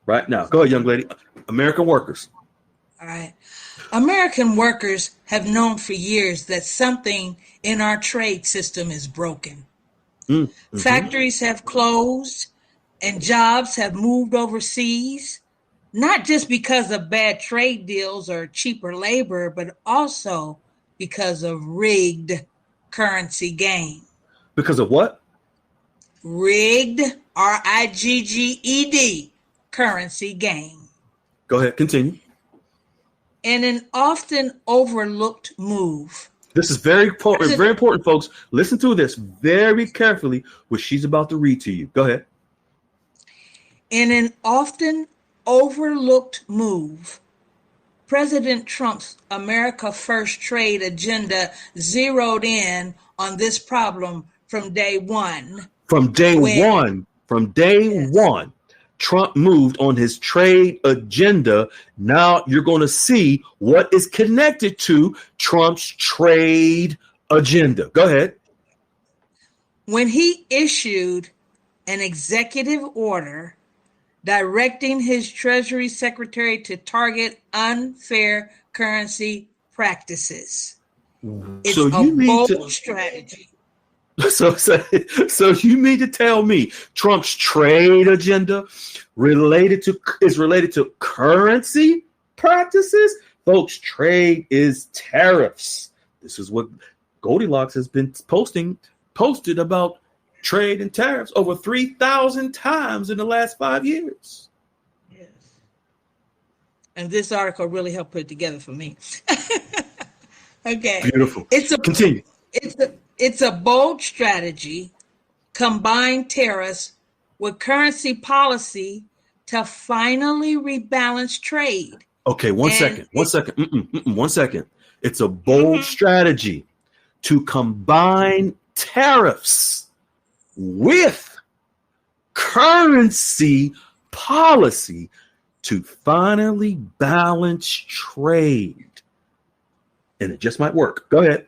right now. Go ahead, young lady. American workers. All right. American workers have known for years that something in our trade system is broken. Mm-hmm. Factories have closed and jobs have moved overseas, not just because of bad trade deals or cheaper labor, but also because of rigged currency gain. Because of what? Rigged, RIGGED, currency gain. Go ahead, continue. And an often overlooked move. This is very important, folks. Listen to this very carefully, what she's about to read to you. Go ahead. In an often overlooked move, President Trump's America First trade agenda zeroed in on this problem from day one. From day one, Trump moved on his trade agenda. Now you're going to see what is connected to Trump's trade agenda. Go ahead. When he issued an executive order directing his Treasury Secretary to target unfair currency practices. It's a bold strategy. So you mean to tell me Trump's trade agenda is related to currency practices? Folks, trade is tariffs. This is what Goldilocks has been posted about trade and tariffs over 3,000 times in the last 5 years. Yes. And this article really helped put it together for me. Okay. Beautiful. Continue. It's a bold strategy, combine tariffs with currency policy to finally rebalance trade. Okay, one And second. One second. 1 second. It's a bold strategy to combine tariffs with currency policy to finally balance trade. And it just might work. Go ahead.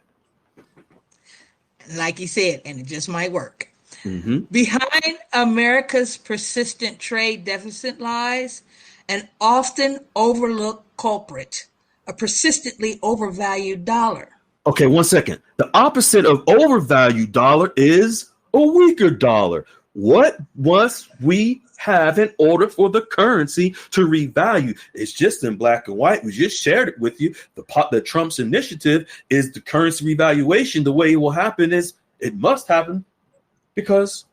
like you said, and it just might work. Mm-hmm. Behind America's persistent trade deficit lies an often overlooked culprit, a persistently overvalued dollar. Okay, 1 second. The opposite of overvalued dollar is a weaker dollar. What must we have in order for the currency to revalue? It's just in black and white. We just shared it with you. The Trump's initiative is the currency revaluation. The way it will happen is it must happen because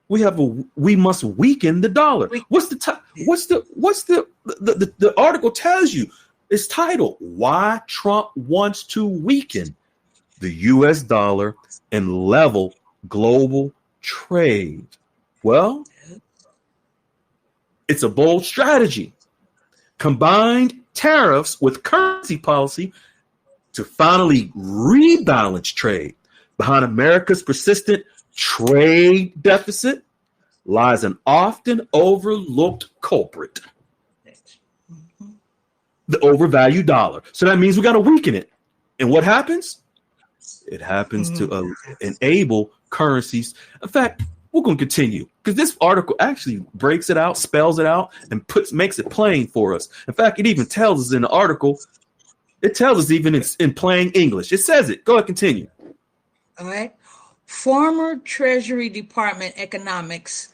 we must weaken the dollar. What's the article tells you? It's titled Why Trump Wants to Weaken the US Dollar and Level Global Trade. Well, it's a bold strategy. Combined tariffs with currency policy to finally rebalance trade. Behind America's persistent trade deficit lies an often overlooked culprit. The overvalued dollar. So that means we got to weaken it. And what happens? It happens to enable currencies. In fact, we're going to continue because this article actually breaks it out, spells it out, and makes it plain for us. In fact, it even tells us in the article, it tells us even in plain English. It says it. Go ahead, continue. All right. Former Treasury Department economist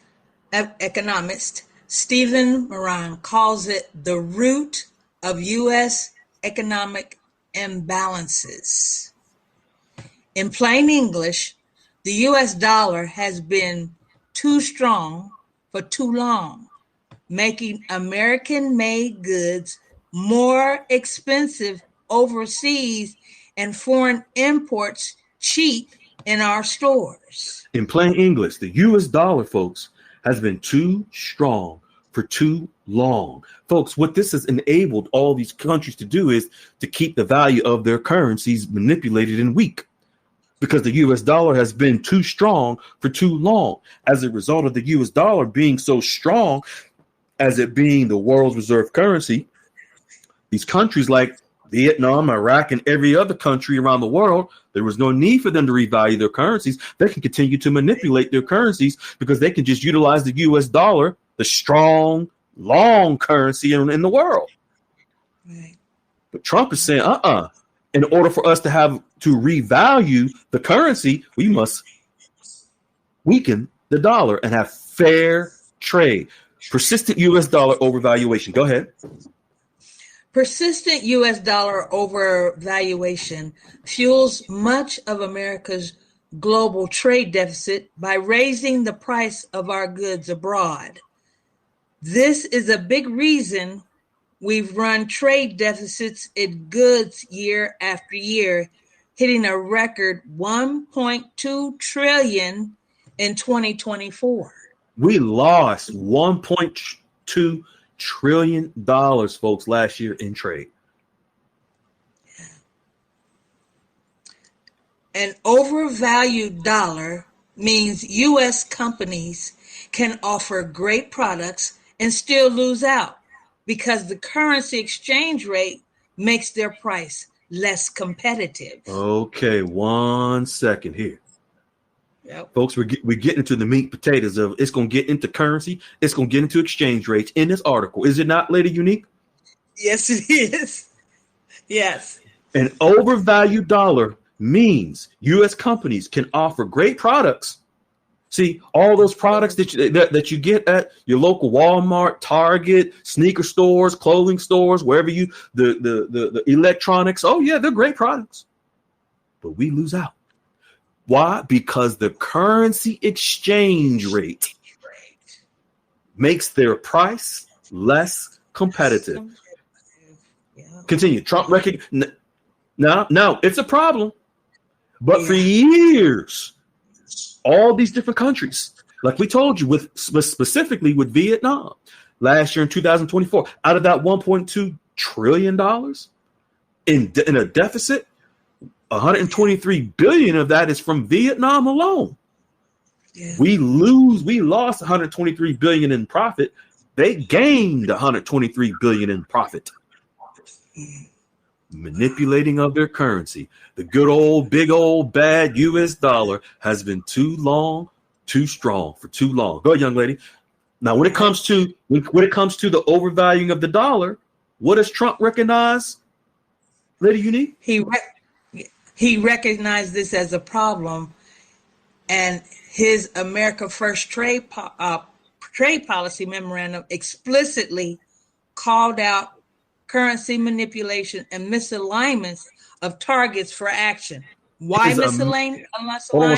Stephen Moran calls it the root of U.S. economic imbalances. In plain English, the U.S. dollar has been too strong for too long, making American-made goods more expensive overseas and foreign imports cheap in our stores. In plain English, the U.S. dollar, folks, has been too strong for too long. Folks, what this has enabled all these countries to do is to keep the value of their currencies manipulated and weak because the U.S. dollar has been too strong for too long. As a result of the U.S. dollar being so strong, as it being the world's reserve currency, these countries like Vietnam, Iraq, and every other country around the world, there was no need for them to revalue their currencies. They can continue to manipulate their currencies because they can just utilize the U.S. dollar, the strong, long currency in the world. Right. But Trump is saying, in order for us to revalue the currency, we must weaken the dollar and have fair trade. Persistent U.S. dollar overvaluation. Go ahead. Persistent U.S. dollar overvaluation fuels much of America's global trade deficit by raising the price of our goods abroad. This is a big reason we've run trade deficits in goods year after year, hitting a record $1.2 trillion in 2024. We lost $1.2 trillion, folks, last year in trade. An overvalued dollar means U.S. companies can offer great products and still lose out because the currency exchange rate makes their price less competitive. Okay, 1 second here. Yep. Folks, we're getting into the meat potatoes of it's going to get into currency. It's going to get into exchange rates in this article. Is it not, Lady Unique? Yes, it is. Yes. An overvalued dollar means U.S. companies can offer great products. See, all those products that you get at your local Walmart, Target, sneaker stores, clothing stores, wherever the electronics. Oh, yeah, they're great products. But we lose out. Why? Because the currency exchange rate makes their price less competitive. Continue. Trump recognized. No, it's a problem. But for years, all these different countries, like we told you, specifically with Vietnam, last year in 2024, out of that $1.2 trillion in a deficit. 123 billion of that is from Vietnam alone. Yeah. We lost 123 billion in profit. They gained 123 billion in profit. Manipulating of their currency. The good old, big old, bad US dollar has been too strong for too long. Go ahead, young lady. Now, when it comes to the overvaluing of the dollar, what does Trump recognize, Lady Unique? He recognized this as a problem, and his America First trade policy memorandum explicitly called out currency manipulation and misalignments of targets for action. Why misalignment? Hold on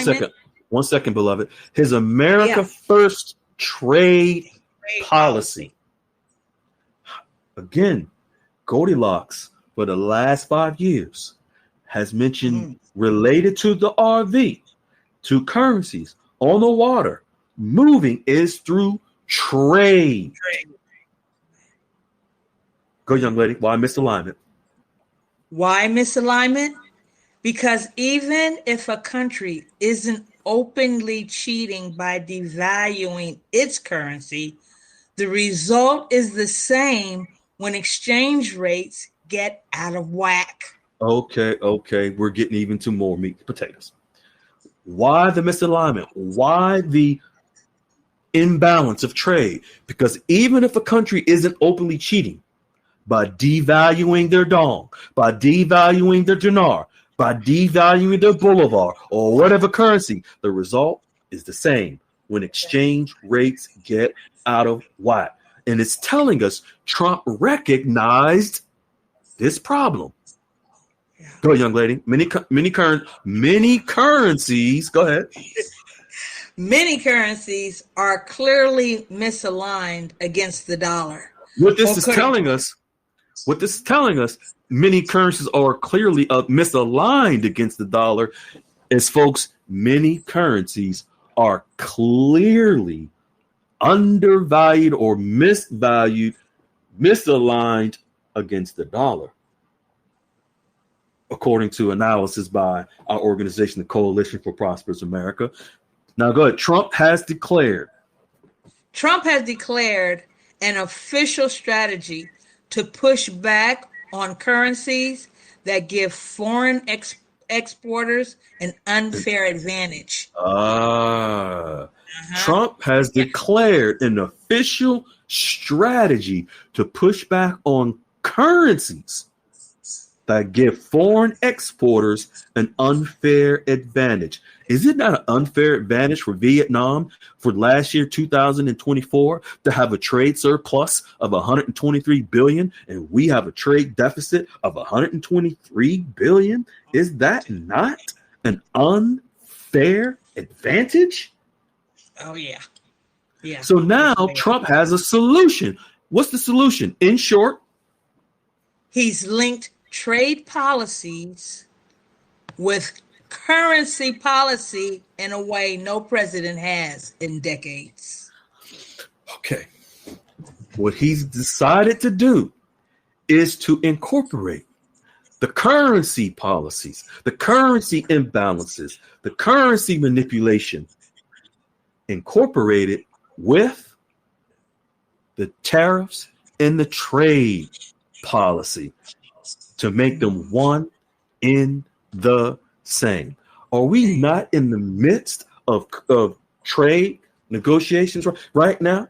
one second, beloved. His America First trade policy. Again, Goldilocks for the last 5 years has mentioned related to the RV, to currencies on the water, moving is through trade. Go, young lady. Why misalignment? Why misalignment? Because even if a country isn't openly cheating by devaluing its currency, the result is the same when exchange rates get out of whack. Okay. We're getting even to more meat and potatoes. Why the misalignment? Why the imbalance of trade? Because even if a country isn't openly cheating by devaluing their dong, by devaluing their dinar, by devaluing their bolivar, or whatever currency, the result is the same when exchange rates get out of whack. And it's telling us Trump recognized this problem. Go ahead, young lady. Many currencies. Go ahead. Many currencies are clearly misaligned against the dollar. What this is telling us, many currencies are clearly misaligned against the dollar, is, folks, many currencies are clearly undervalued or misaligned against the dollar, according to analysis by our organization, the Coalition for Prosperous America. Now, go ahead. Trump has declared an official strategy to push back on currencies that give foreign exporters an unfair advantage. Trump has declared an official strategy to push back on currencies that give foreign exporters an unfair advantage. Is it not an unfair advantage for Vietnam for last year, 2024, to have a trade surplus of 123 billion and we have a trade deficit of 123 billion? Is that not an unfair advantage? Oh, yeah. Yeah. So now Trump has a solution. What's the solution? In short, he's linked trade policies with currency policy in a way no president has in decades. Okay. What he's decided to do is to incorporate the currency policies, the currency imbalances, the currency manipulation, incorporated with the tariffs and the trade policy to make them one in the same. Are we not in the midst of trade negotiations right now?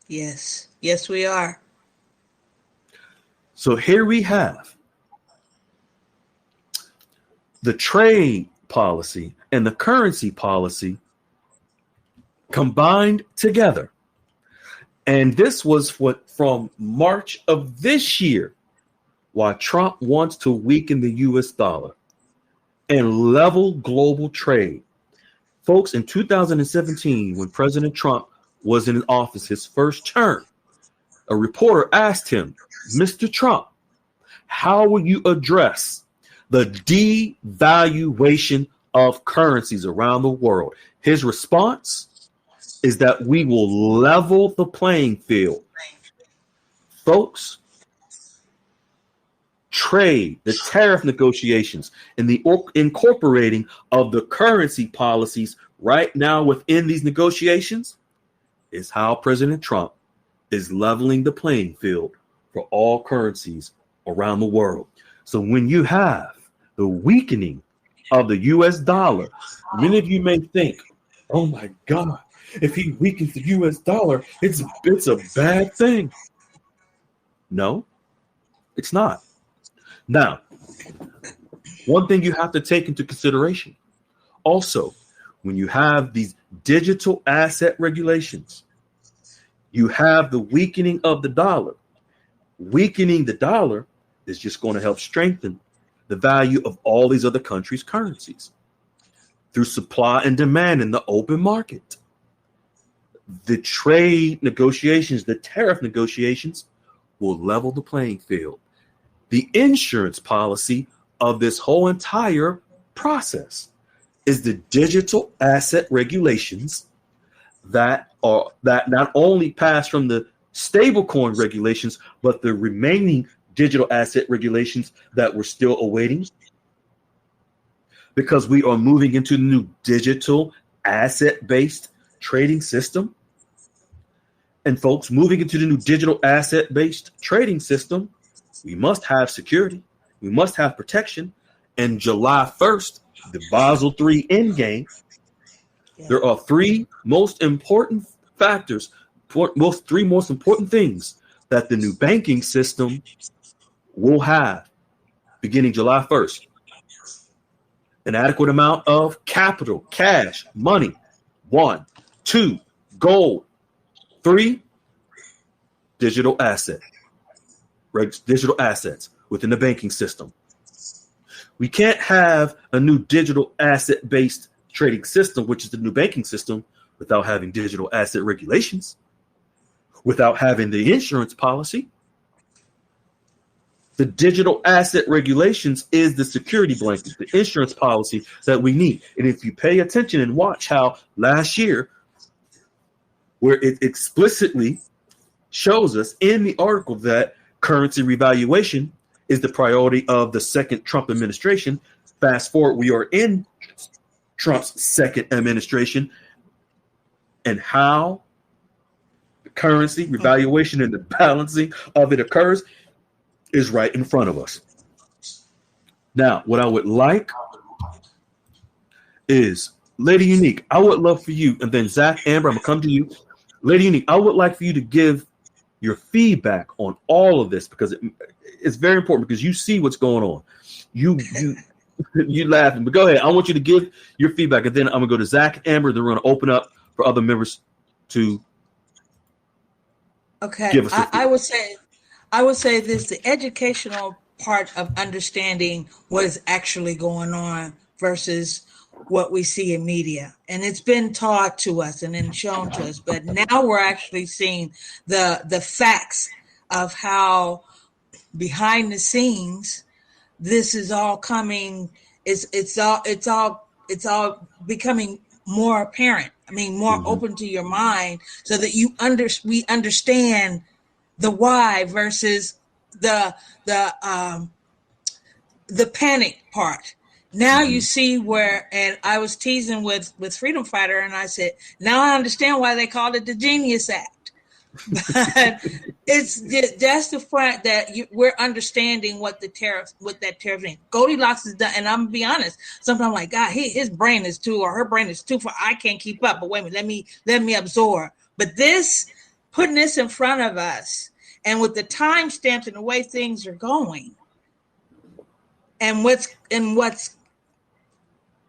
Yes. Yes, we are. So here we have the trade policy and the currency policy combined together. And this was from March of this year, why Trump wants to weaken the US dollar and level global trade. Folks, in 2017, when President Trump was in office, his first term, a reporter asked him, Mr. Trump, how will you address the devaluation of currencies around the world? His response is that we will level the playing field. Folks, trade, the tariff negotiations, and the incorporating of the currency policies right now within these negotiations is how President Trump is leveling the playing field for all currencies around the world. So when you have the weakening of the US dollar, many of you may think, oh my God, if he weakens the US dollar, it's a bad thing. No, it's not. Now, one thing you have to take into consideration also, when you have these digital asset regulations, you have the weakening of the dollar. Weakening the dollar is just going to help strengthen the value of all these other countries' currencies through supply and demand in the open market. The trade negotiations, the tariff negotiations will level the playing field. The insurance policy of this whole entire process is the digital asset regulations that not only pass from the stablecoin regulations, but the remaining digital asset regulations that we're still awaiting, because we are moving into the new digital asset-based trading system. And folks, moving into the new digital asset-based trading system, we must have security. We must have protection. And July 1st, the Basel III endgame, there are three most important factors, three most important things that the new banking system will have beginning July 1st. An adequate amount of capital, cash, money. 1, 2, gold. 3, digital assets within the banking system. We can't have a new digital asset-based trading system, which is the new banking system, without having digital asset regulations, without having the insurance policy. The digital asset regulations is the security blanket, the insurance policy that we need. And if you pay attention and watch how last year, where it explicitly shows us in the article that currency revaluation is the priority of the second Trump administration. Fast forward, we are in Trump's second administration, and how the currency revaluation and the balancing of it occurs is right in front of us. Now, what I would like is, Lady Unique, I would love for you, and then Zach, Amber, I'm going to come to you. Lady Unique, I would like for you to give your feedback on all of this, because it's very important, because you see what's going on. You laughing, but go ahead. I want you to give your feedback, and then I'm going to go to Zach and Amber. Then we're going to open up for other members to give us their feedback. I would say this: the educational part of understanding what is actually going on versus what we see in media. And it's been taught to us and then shown to us, but now we're actually seeing the facts of how behind the scenes this is all coming. It's all becoming more apparent. I mean, more open to your mind, so that we understand the why versus the panic part. Now you see where, and I was teasing with Freedom Fighter, and I said, now I understand why they called it the Genius Act. But that's the fact that we're understanding what that tariff means. Goldilocks is done, and I'm gonna be honest. Sometimes I'm like, God, his brain is too, or her brain is too far. I can't keep up. But wait a minute, let me absorb. But putting this in front of us, and with the time stamps and the way things are going, and what's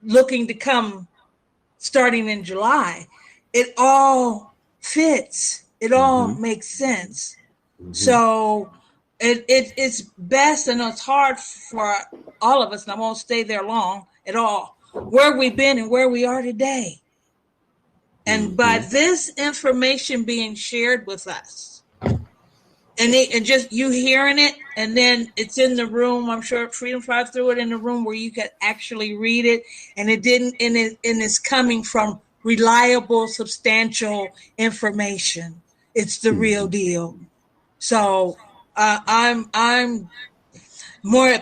looking to come starting in July, it all fits. It all makes sense. So it's best, and it's hard for all of us, and I won't stay there long at all, where we've been and where we are today. And by this information being shared with us, and just you hearing it, and then it's in the room. I'm sure Freedom Fighter threw it in the room where you could actually read it, and it's coming from reliable, substantial information. It's the real deal. So I'm more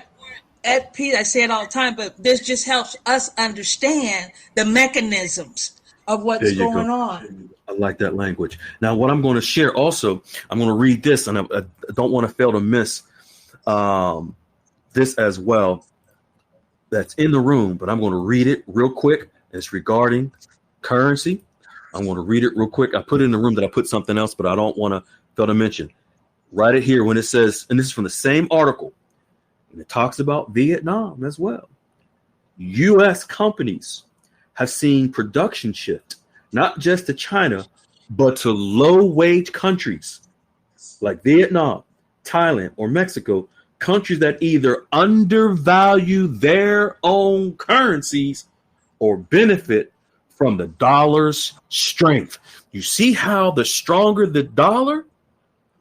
at peace. I say it all the time, but this just helps us understand the mechanisms of There what's you go. going on. I like that language. Now, what I'm going to share also, I'm going to read this, and I don't want to fail to miss this as well. That's in the room, but I'm going to read it real quick. It's regarding currency. I'm going to read it real quick. I put it in the room that I put something else, but I don't want to fail to mention. Write it here when it says, and this is from the same article, and it talks about Vietnam as well. U.S. companies have seen production shift, not just to China, but to low-wage countries like Vietnam, Thailand, or Mexico, countries that either undervalue their own currencies or benefit from the dollar's strength. You see how the stronger the dollar,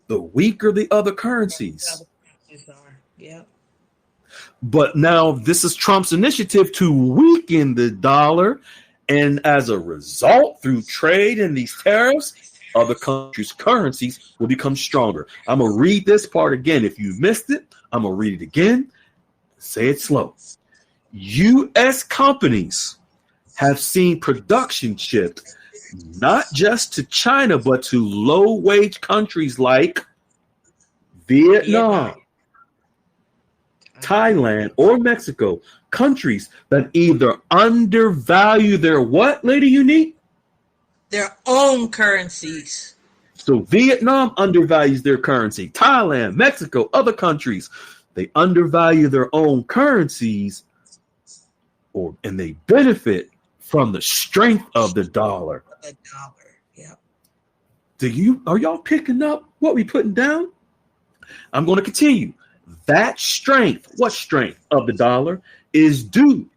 the weaker the other currencies. Yeah. But now this is Trump's initiative to weaken the dollar. And as a result, through trade and these tariffs, other countries' currencies will become stronger. I'm going to read this part again. If you missed it, I'm going to read it again. Say it slow. U.S. companies have seen production shift not just to China, but to low-wage countries like Vietnam, Thailand, or Mexico, countries that either undervalue their what, Lady Unique? Their own currencies. So Vietnam undervalues their currency. Thailand, Mexico, other countries, they undervalue their own currencies, and they benefit from the strength of the dollar. The dollar, yeah. Are y'all picking up what we putting down? I'm going to continue. That strength, what strength of the dollar, is due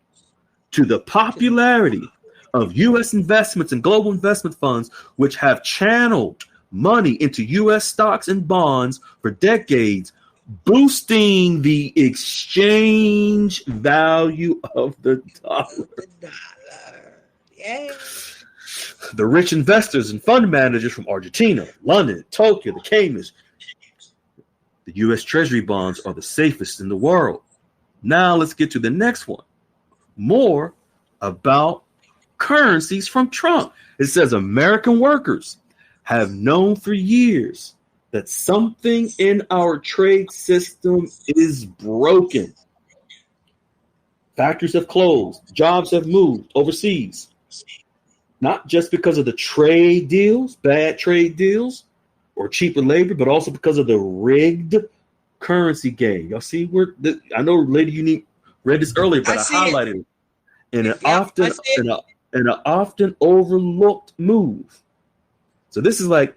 to the popularity of U.S. investments and global investment funds, which have channeled money into U.S. stocks and bonds for decades, boosting the exchange value of the dollar. Yeah. The rich investors and fund managers from Argentina, London, Tokyo, the Caymans, the U.S. Treasury bonds are the safest in the world. Now let's get to the next one. More about currencies from Trump. It says American workers have known for years that something in our trade system is broken. Factories have closed. Jobs have moved overseas. Not just because of the trade deals, bad trade deals, or cheaper labor, but also because of the rigged currency game. Y'all see I know Lady Unique read this earlier, but I highlighted it. And an often overlooked move. So this is like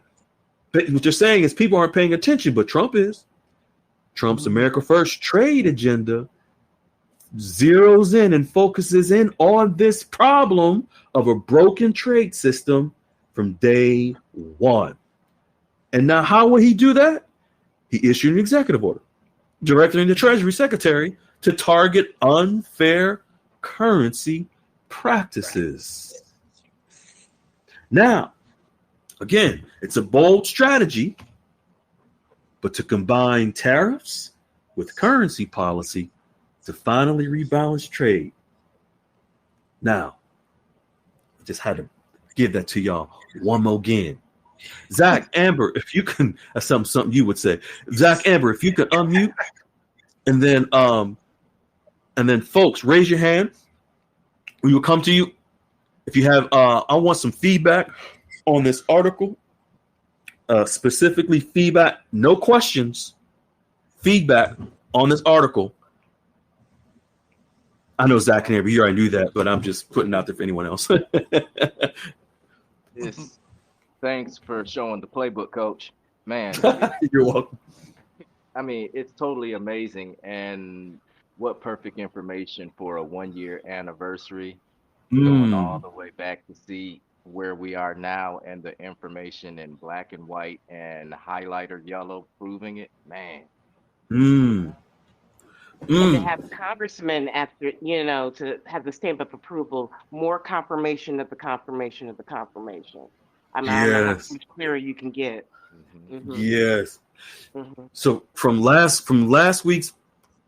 what you're saying is people aren't paying attention, but Trump is. Trump's America First trade agenda zeroes in and focuses in on this problem of a broken trade system from day one. And now how will he do that? He issued an executive order directing the Treasury Secretary to target unfair currency practices. Now, again, it's a bold strategy, but to combine tariffs with currency policy to finally rebalance trade. Now, I just had to give that to y'all one more again. Zach, Amber, if you can, that's something you would say. Zach, Amber, if you could unmute, and then folks, raise your hand. We will come to you. If you have, I want some feedback on this article, specifically feedback, no questions, feedback on this article. I know Zach and Amber, you already knew that, but I'm just putting it out there for anyone else. Thanks for showing the playbook, Coach. Man, you're welcome. I mean, it's totally amazing. And what perfect information for a 1-year anniversary, going all the way back to see where we are now and the information in black and white and highlighter yellow proving it. Man. And to have congressmen after, to have the stamp of approval, more confirmation of the confirmation of the confirmation. I mean, I don't know how much clearer you can get. Yes. So from last week's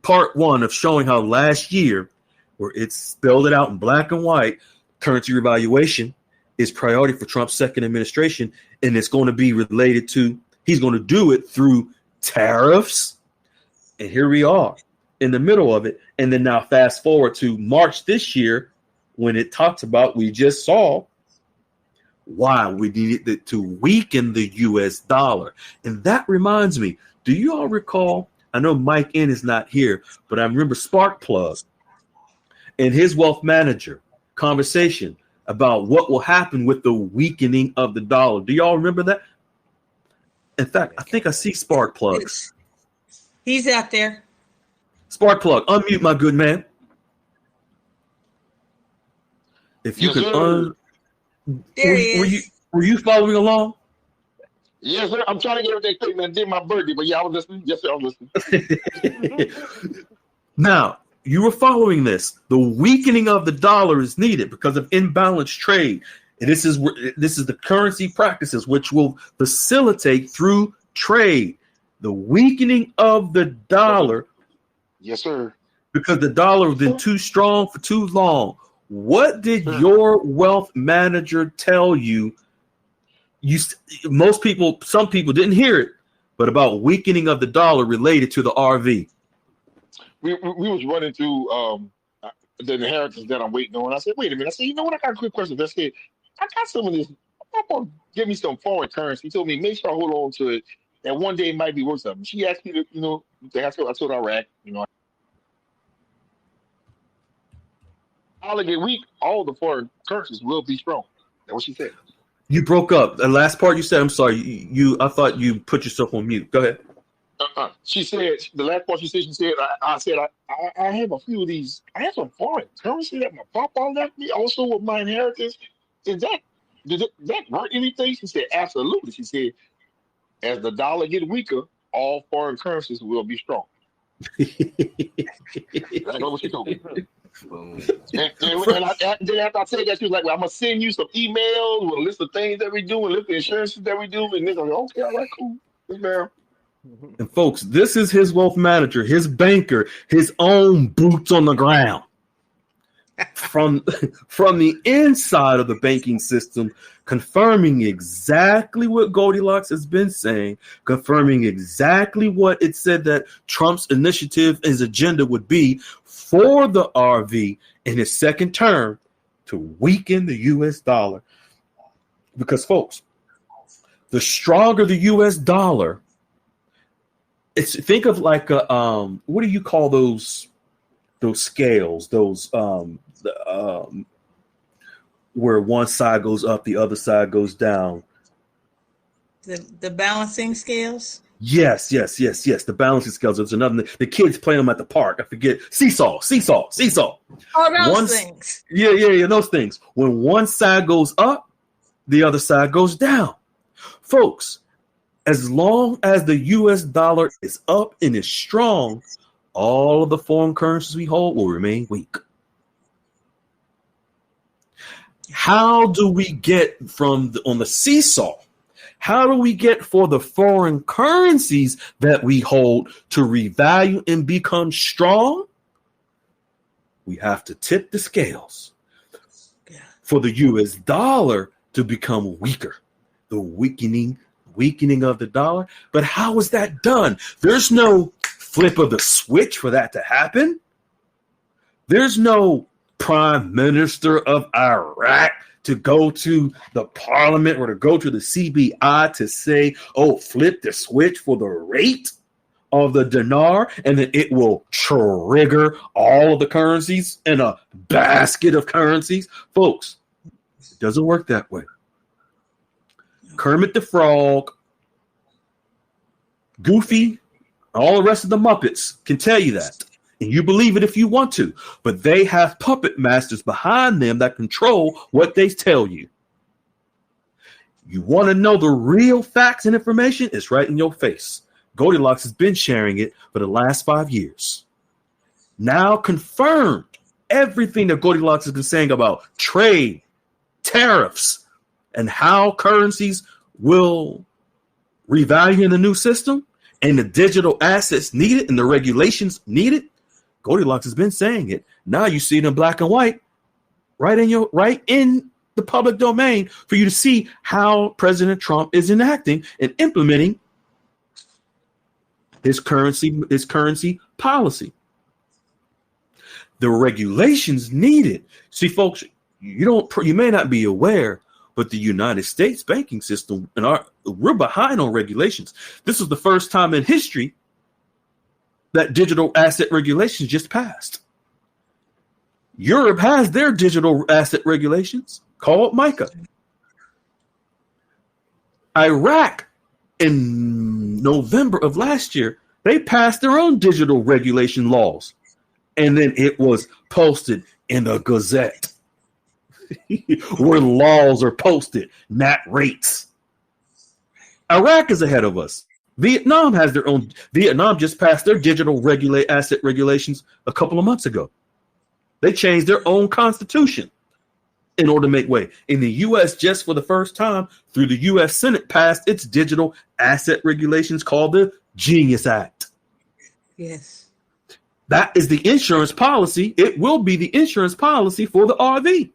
part one of showing how last year, where it spelled it out in black and white, currency revaluation is priority for Trump's second administration, and it's going to be related to, he's going to do it through tariffs. And here we are in the middle of it. And then now fast forward to March this year, when it talks about, we just saw why we needed to weaken the US dollar. And that reminds me, do you all recall, I know Mike N is not here, but I remember Sparkplug and his wealth manager conversation about what will happen with the weakening of the dollar. Do y'all remember that? In fact, I think I see Sparkplug. He's out there. Sparkplug, unmute, my good man. If you could there he is. Were you following along? Yes, sir. I'm trying to get everything straight, man. Did my birthday, but yeah, I was listening. Yes, sir, I was listening. Now, you were following this. The weakening of the dollar is needed because of imbalanced trade. And this is the currency practices which will facilitate through trade. The weakening of the dollar. Yes, sir. Because the dollar has been too strong for too long. What did your wealth manager tell you? Some people didn't hear it, but about weakening of the dollar related to the RV. We was running through the inheritance that I'm waiting on. I said, wait a minute. I said, you know what? I got a quick question. I said, I got some of this. I'm gonna give me some foreign currency. He told me, make sure I hold on to it. And one day it might be worth something. She asked me to, I told Iraq, dollar get weak, all the foreign currencies will be strong. That's what she said. You broke up. The last part you said, I'm sorry. I thought you put yourself on mute. Go ahead. She said, the last part she said, I said, I have a few of these. I have some foreign currency that my papa left me also with my inheritance. Does that hurt anything? She said, absolutely. She said, as the dollar get weaker, all foreign currencies will be strong. That's what she told me. And then after I said that, she was like, well, I'm going to send you some emails with a list of things that we do and list of insurances that we do. And then I'm like, okay, all right, cool. Yes, ma'am. And folks, this is his wealth manager, his banker, his own boots on the ground. From the inside of the banking system, confirming exactly what Goldilocks has been saying, confirming exactly what it said that Trump's initiative, his agenda would be for the RV in his second term to weaken the U.S. dollar. Because, folks, the stronger the U.S. dollar, think of like a what do you call those scales? Where one side goes up, the other side goes down. The balancing scales. Yes. The balancing scales. There's another. The kids play them at the park. I forget. Seesaw. Oh, those things. Yeah. Those things. When one side goes up, the other side goes down. Folks, as long as the U.S. dollar is up and is strong, all of the foreign currencies we hold will remain weak. How do we get on the seesaw? How do we get for the foreign currencies that we hold to revalue and become strong? We have to tip the scales for the U.S. dollar to become weaker. The weakening of the dollar. But how is that done? There's no flip of the switch for that to happen. There's no prime minister of Iraq to go to the parliament or to go to the CBI to say, oh, flip the switch for the rate of the dinar, and then it will trigger all of the currencies in a basket of currencies. Folks, it doesn't work that way. Kermit the Frog, Goofy, all the rest of the Muppets can tell you that. And you believe it if you want to. But they have puppet masters behind them that control what they tell you. You want to know the real facts and information? It's right in your face. Goldilocks has been sharing it for the last 5 years. Now confirmed everything that Goldilocks has been saying about trade, tariffs, and how currencies will revalue in the new system and the digital assets needed and the regulations needed. Goldilocks has been saying it. Now you see it in black and white, right in the public domain for you to see how President Trump is enacting and implementing his currency policy. The regulations needed. See, folks, you may not be aware, but the United States banking system we're behind on regulations. This was the first time in history that digital asset regulations just passed. Europe has their digital asset regulations called MiCA. Iraq, in November of last year, they passed their own digital regulation laws. And then it was posted in the Gazette where laws are posted, not rates. Iraq is ahead of us. Vietnam has their own. Vietnam just passed their digital asset regulations a couple of months ago. They changed their own constitution in order to make way. In the U.S., just for the first time, through the U.S. Senate, passed its digital asset regulations called the Genius Act. Yes. That is the insurance policy. It will be the insurance policy for the RV.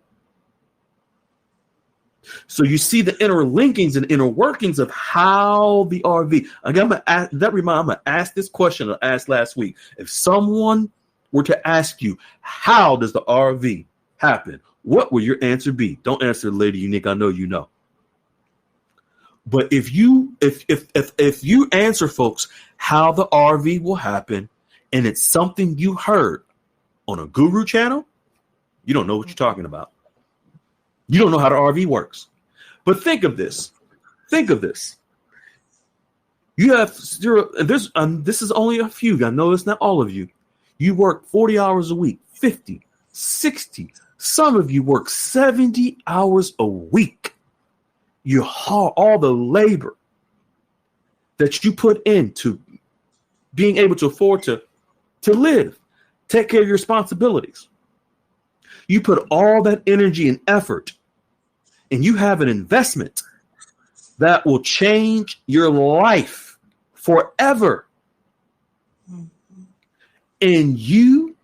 So you see the inner linkings and inner workings of how the RV. Again, I'm gonna ask this question I asked last week. If someone were to ask you, how does the RV happen? What will your answer be? Don't answer, Lady Unique. I know you know. But if you answer, folks, how the RV will happen, and it's something you heard on a guru channel, you don't know what you're talking about. You don't know how the RV works. But think of this. Think of this. You have zero. This is only a few. I know it's not all of you. You work 40 hours a week, 50, 60. Some of you work 70 hours a week. You haul all the labor that you put into being able to afford to live, take care of your responsibilities. You put all that energy and effort, and you have an investment that will change your life forever. And you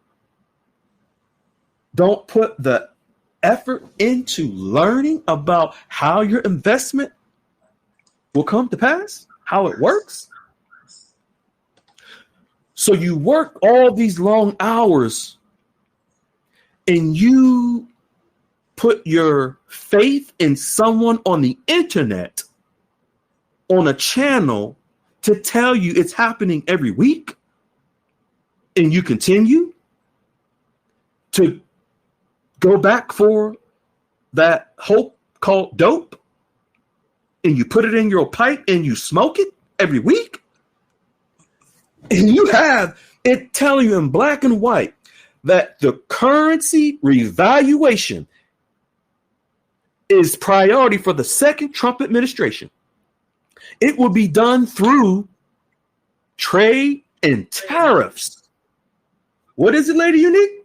don't put the effort into learning about how your investment will come to pass, how it works. So you work all these long hours and you put your faith in someone on the internet, on a channel, to tell you it's happening every week, and you continue to go back for that hope called dope, and you put it in your pipe and you smoke it every week, and you have it telling you in black and white that the currency revaluation is priority for the second Trump administration. It will be done through trade and tariffs. What is it, Lady Unique?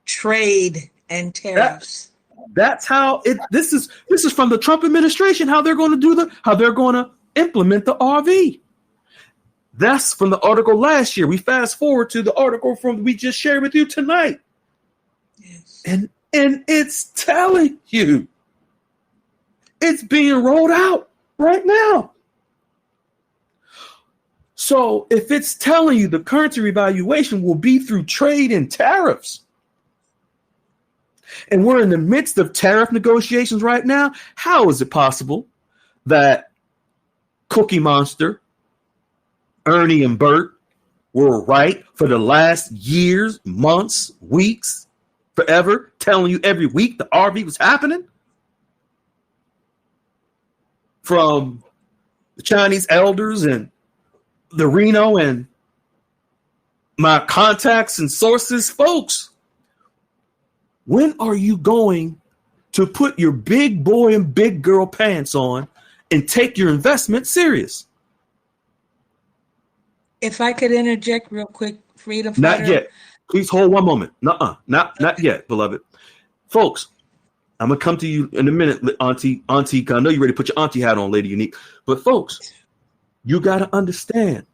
Trade and tariffs. That's how it. This is from the Trump administration. How they're going to implement the RV. That's from the article last year. We fast forward to the article we just shared with you tonight. Yes. And it's telling you it's being rolled out right now. So if it's telling you the currency revaluation will be through trade and tariffs, and we're in the midst of tariff negotiations right now, how is it possible that Cookie Monster, Ernie, and Bert were right for the last years, months, weeks, forever, telling you every week the RV was happening? From the Chinese elders and the Reno and my contacts and sources, folks, when are you going to put your big boy and big girl pants on and take your investment serious? If I could interject real quick, Freedom Fighter. Not yet. Please hold one moment. Not yet, beloved. Folks, I'm going to come to you in a minute, Auntie. I know you're ready to put your auntie hat on, Lady Unique. But folks, you got to understand,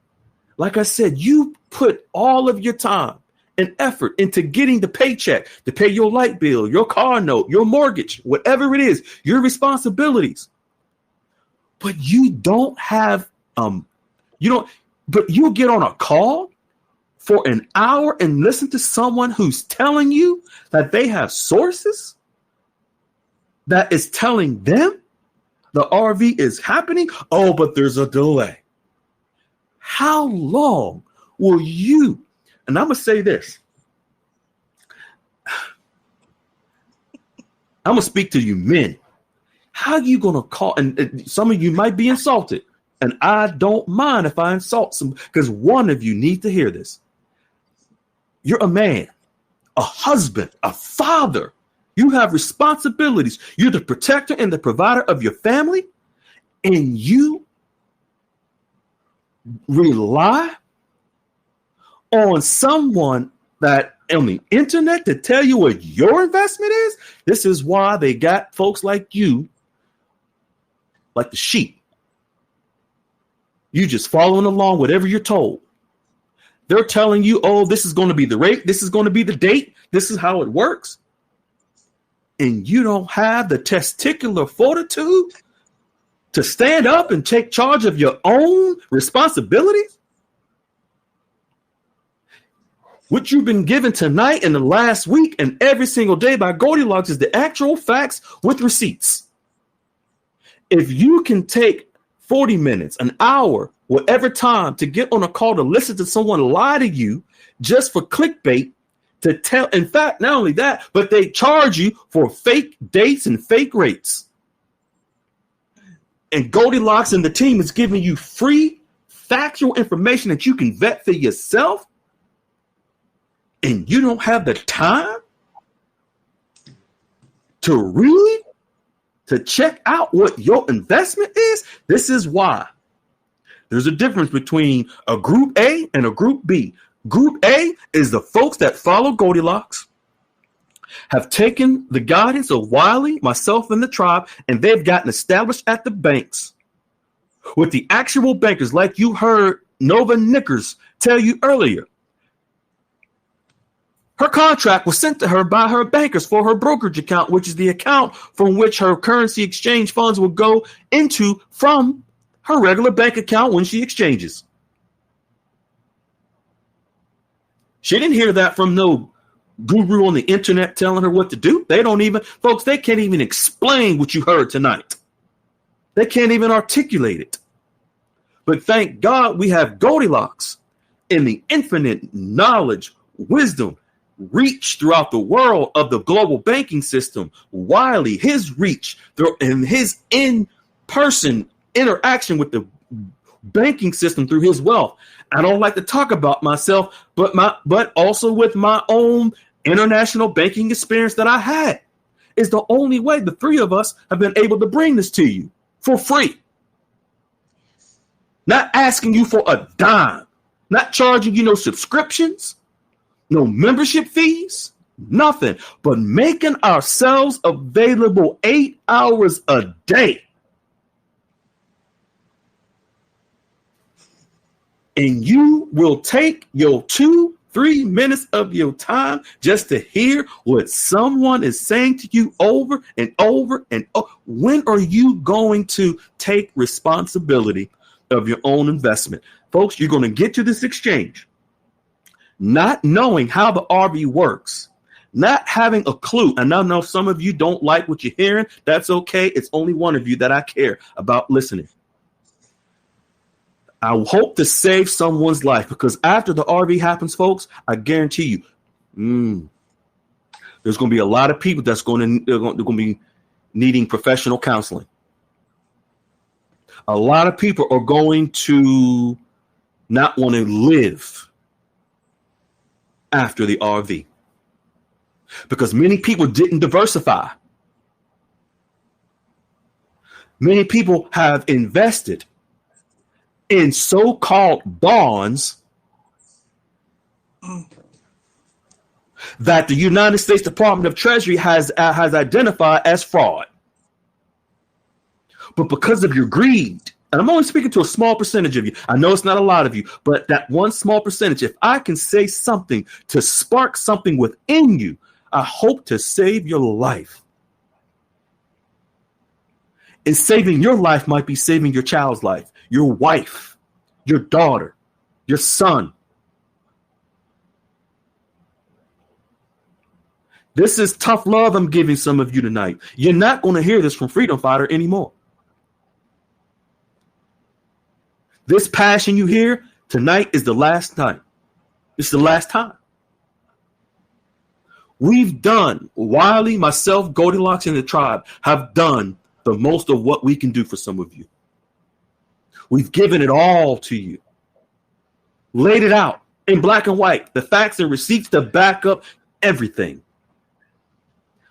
like I said, you put all of your time and effort into getting the paycheck to pay your light bill, your car note, your mortgage, whatever it is, your responsibilities. But you don't have, but you get on a call for an hour and listen to someone who's telling you that they have sources that is telling them the RV is happening. Oh, but there's a delay. How long will you? And I'm going to say this. I'm going to speak to you men. How are you going to call? And some of you might be insulted. And I don't mind if I insult some, because one of you need to hear this. You're a man, a husband, a father. You have responsibilities. You're the protector and the provider of your family. And you rely on someone that on the internet to tell you what your investment is. This is why they got folks like you, like the sheep. You just following along whatever you're told. They're telling you, oh, this is going to be the rate. This is going to be the date. This is how it works. And you don't have the testicular fortitude to stand up and take charge of your own responsibilities. What you've been given tonight and the last week and every single day by Goldilocks is the actual facts with receipts. If you can take 40 minutes, an hour, whatever time to get on a call to listen to someone lie to you just for clickbait, to tell, in fact, not only that, but they charge you for fake dates and fake rates. And Goldilocks and the team is giving you free factual information that you can vet for yourself. And you don't have the time to read, to check out what your investment is. This is why there's a difference between a group A and a group B. Group A is the folks that follow Goldilocks, have taken the guidance of Wiley, myself, and the tribe, and they've gotten established at the banks with the actual bankers, like you heard Nova Knickers tell you earlier. Her contract was sent to her by her bankers for her brokerage account, which is the account from which her currency exchange funds will go into from her regular bank account when she exchanges. She didn't hear that from no guru on the internet telling her what to do. They don't even, folks, they can't even explain what you heard tonight. They can't even articulate it. But thank God we have Goldilocks in the infinite knowledge, wisdom, reach throughout the world of the global banking system. Wiley, his reach and his in-person interaction with the banking system through his wealth. I don't like to talk about myself, but also with my own international banking experience that I had is the only way the three of us have been able to bring this to you for free. Not asking you for a dime, not charging you no subscriptions, no membership fees, nothing, but making ourselves available 8 hours a day. And you will take your 2-3 minutes of your time just to hear what someone is saying to you over and over and over. When are you going to take responsibility of your own investment? Folks, you're going to get to this exchange not knowing how the RV works, not having a clue. And I know some of you don't like what you're hearing. That's okay. It's only one of you that I care about listening. I hope to save someone's life, because after the RV happens, folks, I guarantee you, there's going to be a lot of people they're going to be needing professional counseling. A lot of people are going to not want to live after the RV because many people didn't diversify. Many people have invested in so-called bonds that the United States Department of Treasury has identified as fraud. But because of your greed, and I'm only speaking to a small percentage of you. I know it's not a lot of you, but that one small percentage, if I can say something to spark something within you, I hope to save your life. And saving your life might be saving your child's life, your wife, your daughter, your son. This is tough love I'm giving some of you tonight. You're not going to hear this from Freedom Fighter anymore. This passion you hear tonight is the last time. It's the last time. We've done, Wiley, myself, Goldilocks, and the tribe have done the most of what we can do for some of you. We've given it all to you. Laid it out in black and white, the facts and receipts to back up everything.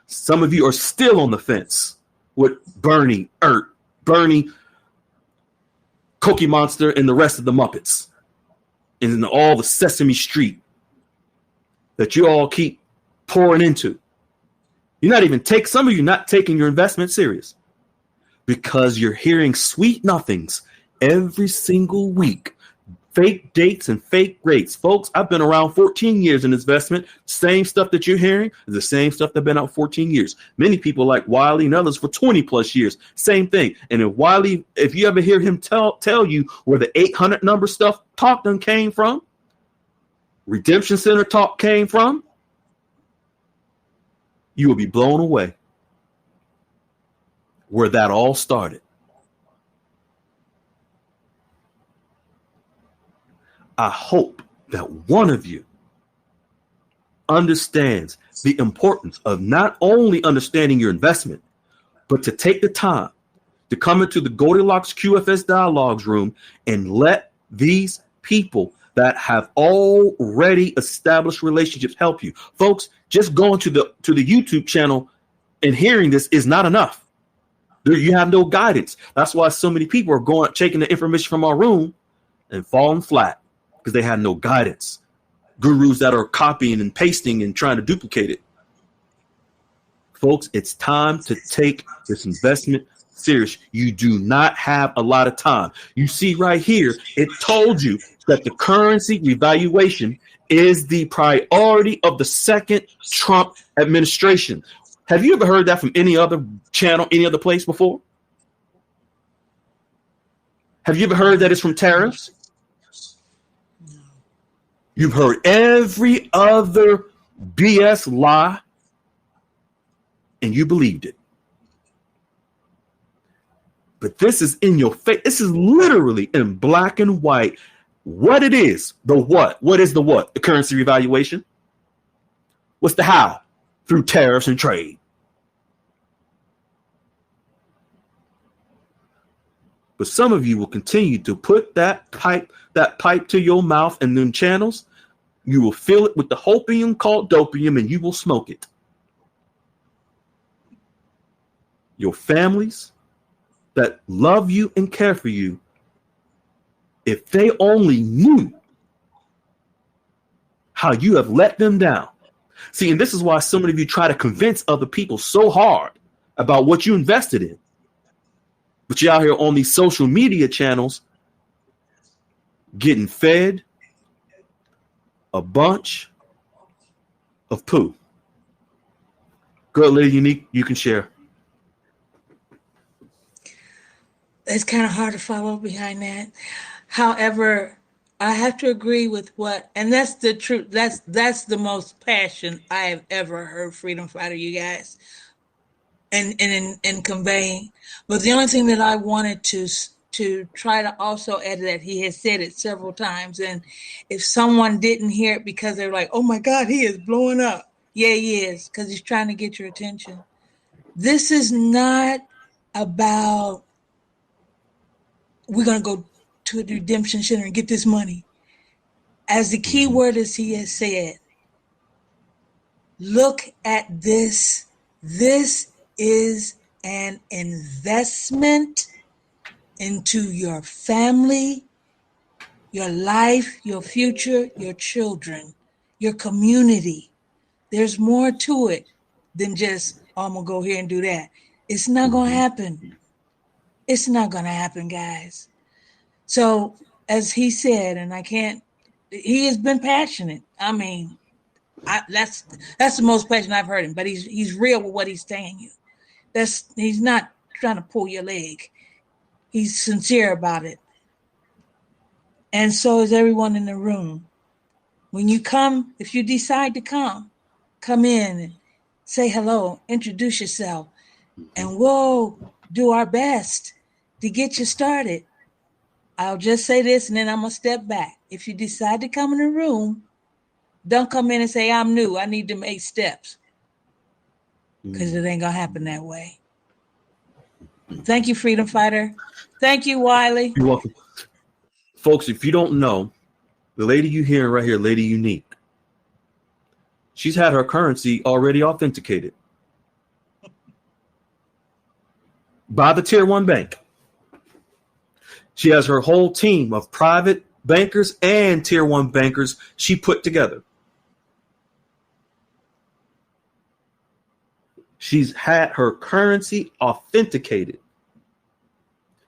Some of you are still on the fence with Bernie, Cookie Monster, and the rest of the Muppets, and all the Sesame Street that you all keep pouring into. Some of you not taking your investment serious because you're hearing sweet nothings every single week. Fake dates and fake rates. Folks, I've been around 14 years in investment. Same stuff that you're hearing is the same stuff that's been out 14 years. Many people like Wiley and others for 20 plus years. Same thing. And if you ever hear him tell you where the 800 number stuff talk done came from, Redemption Center talk came from, you will be blown away where that all started. I hope that one of you understands the importance of not only understanding your investment, but to take the time to come into the Goldilocks QFS Dialogues room and let these people that have already established relationships help you. Folks, just going to the YouTube channel and hearing this is not enough. You have no guidance. That's why so many people are taking the information from our room and falling flat, because they had no guidance. Gurus that are copying and pasting and trying to duplicate it. Folks, it's time to take this investment serious. You do not have a lot of time. You see right here, it told you that the currency revaluation is the priority of the second Trump administration. Have you ever heard that from any other channel, any other place before? Have you ever heard that it's from tariffs? You've heard every other BS lie, and you believed it. But this is in your face. This is literally in black and white what it is. The what? What is the what? The currency revaluation. What's the how? Through tariffs and trade. But some of you will continue to put that pipe to your mouth and then channels. You will fill it with the hopium called dopium, and you will smoke it. Your families that love you and care for you, if they only knew how you have let them down. See, and this is why so many of you try to convince other people so hard about what you invested in. But you're out here on these social media channels getting fed a bunch of poo. Girl, Lady Unique, you can share. It's kind of hard to follow behind that. However, I have to agree with and that's the truth. That's the most passion I have ever heard Freedom Fighter, you guys, and conveying. But the only thing that I wanted to try to also add to that, he has said it several times, and if someone didn't hear it because they're like, oh my God, he is blowing up. Yeah, he is, because he's trying to get your attention. This is not about we're going to go to a redemption center and get this money. As the key word as he has said, look at this. This is an investment into your family, your life, your future, your children, your community. There's more to it than just, oh, I'm going to go here and do that. It's not going to happen. It's not going to happen, guys. So, as he said, and he has been passionate. I mean, that's the most passionate I've heard him, but he's real with what he's telling you. He's not trying to pull your leg. He's sincere about it. And so is everyone in the room. When you come, if you decide to come in and say hello, introduce yourself, and we'll do our best to get you started. I'll just say this, and then I'm going to step back. If you decide to come in the room, don't come in and say, I'm new, I need to make steps. Because it ain't going to happen that way. Thank you, Freedom Fighter. Thank you, Wiley. You're welcome. Folks, if you don't know, the lady you hear right here, Lady Unique, she's had her currency already authenticated by the Tier 1 bank. She has her whole team of private bankers and Tier 1 bankers she put together. She's had her currency authenticated.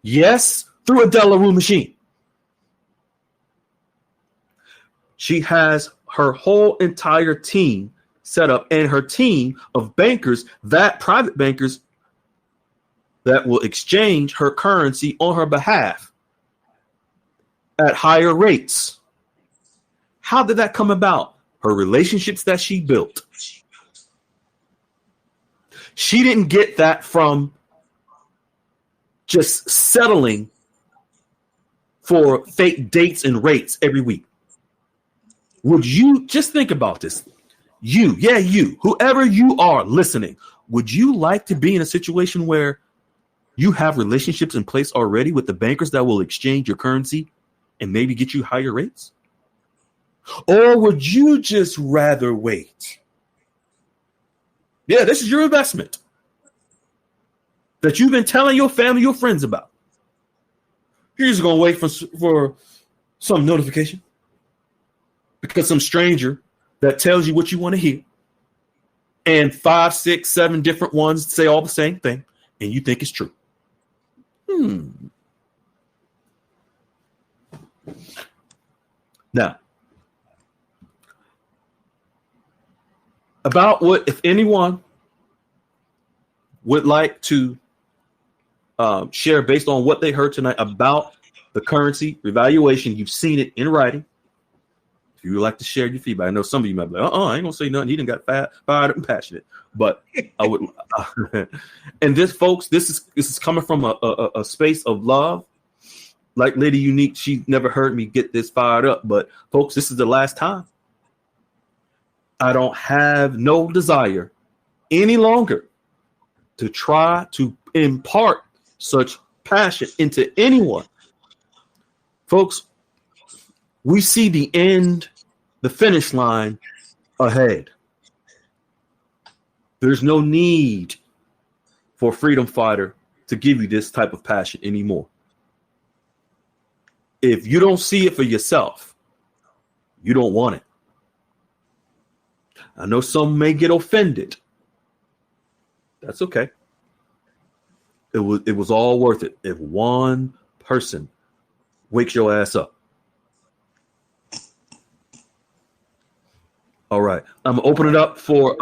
Yes, through a Delaware machine. She has her whole entire team set up, and her team of bankers, that private bankers that will exchange her currency on her behalf at higher rates. How did that come about? Her relationships that she built. She didn't get that from just settling for fake dates and rates every week. Would you just think about this? You, whoever you are listening, would you like to be in a situation where you have relationships in place already with the bankers that will exchange your currency and maybe get you higher rates? Or would you just rather wait? Yeah, this is your investment that you've been telling your family, your friends about. You're just going to wait for some notification because some stranger that tells you what you want to hear, and 5, 6, 7 different ones say all the same thing, and you think it's true. Now, about what, if anyone would like to share based on what they heard tonight about the currency revaluation, you've seen it in writing. If you would like to share your feedback, I know some of you might be like, I ain't gonna say nothing. He done got fired up and passionate. But I would, and this, folks, this is coming from a space of love. Like Lady Unique, she never heard me get this fired up. But folks, this is the last time. I don't have no desire any longer to try to impart such passion into anyone. Folks, we see the end, the finish line ahead. There's no need for a freedom fighter to give you this type of passion anymore. If you don't see it for yourself, you don't want it. I know some may get offended. That's okay. It was all worth it if one person wakes your ass up. All right. I'm going to open it up for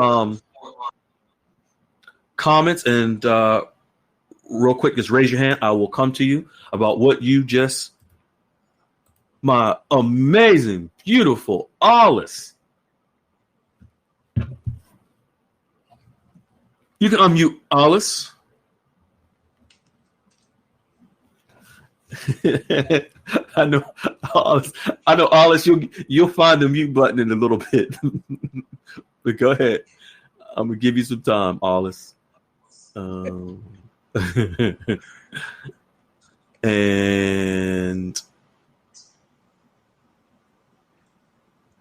comments, and real quick, just raise your hand. I will come to you about what you just, my amazing, beautiful Alice. You can unmute Alice. I know, Alice. You'll find the mute button in a little bit. But go ahead. I'm gonna give you some time, Alice. And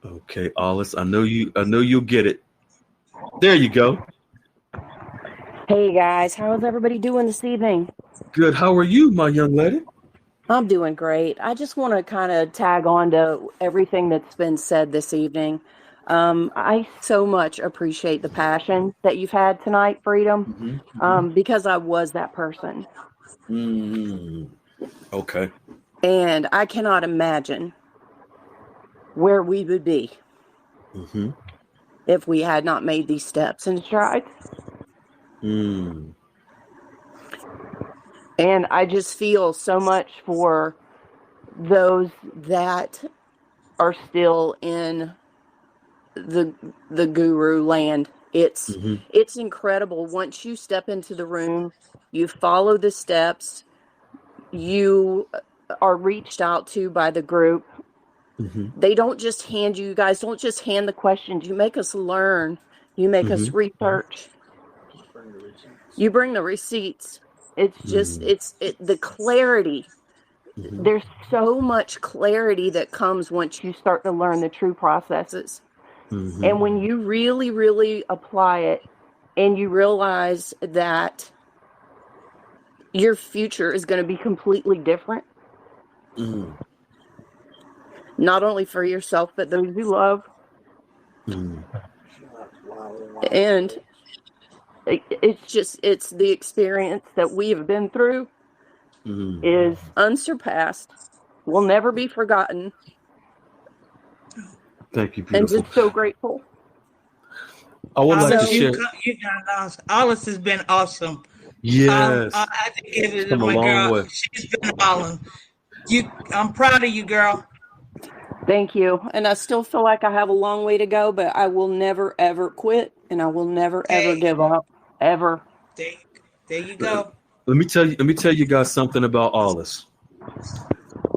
okay, Alice. I know you'll get it. There you go. Hey guys, how is everybody doing this evening? Good. How are you, my young lady? I'm doing great. I just want to kind of tag on to everything that's been said this evening. I so much appreciate the passion that you've had tonight, Freedom, because I was that person. Okay. And I cannot imagine where we would be if we had not made these steps and tried. And I just feel so much for those that are still in the guru land. It's incredible. Once you step into the room, you follow the steps, you are reached out to by the group. They don't just hand you guys don't just hand the questions. You make us learn. You make us research. You bring the receipts. It's just the clarity. There's so much clarity that comes once you start to learn the true processes. And when you really, really apply it and you realize that your future is going to be completely different, not only for yourself, but those you love. And it's the experience that we have been through is unsurpassed, will never be forgotten. Thank you, beautiful. And just so grateful. I would like to share. Alice has been awesome. Yes. I have to give it to Come a my long girl. way. She's been awesome. I'm proud of you, girl. Thank you. And I still feel like I have a long way to go, but I will never, ever quit. And I will never, ever give up. Ever. There you go. Let me tell you guys something about Alice.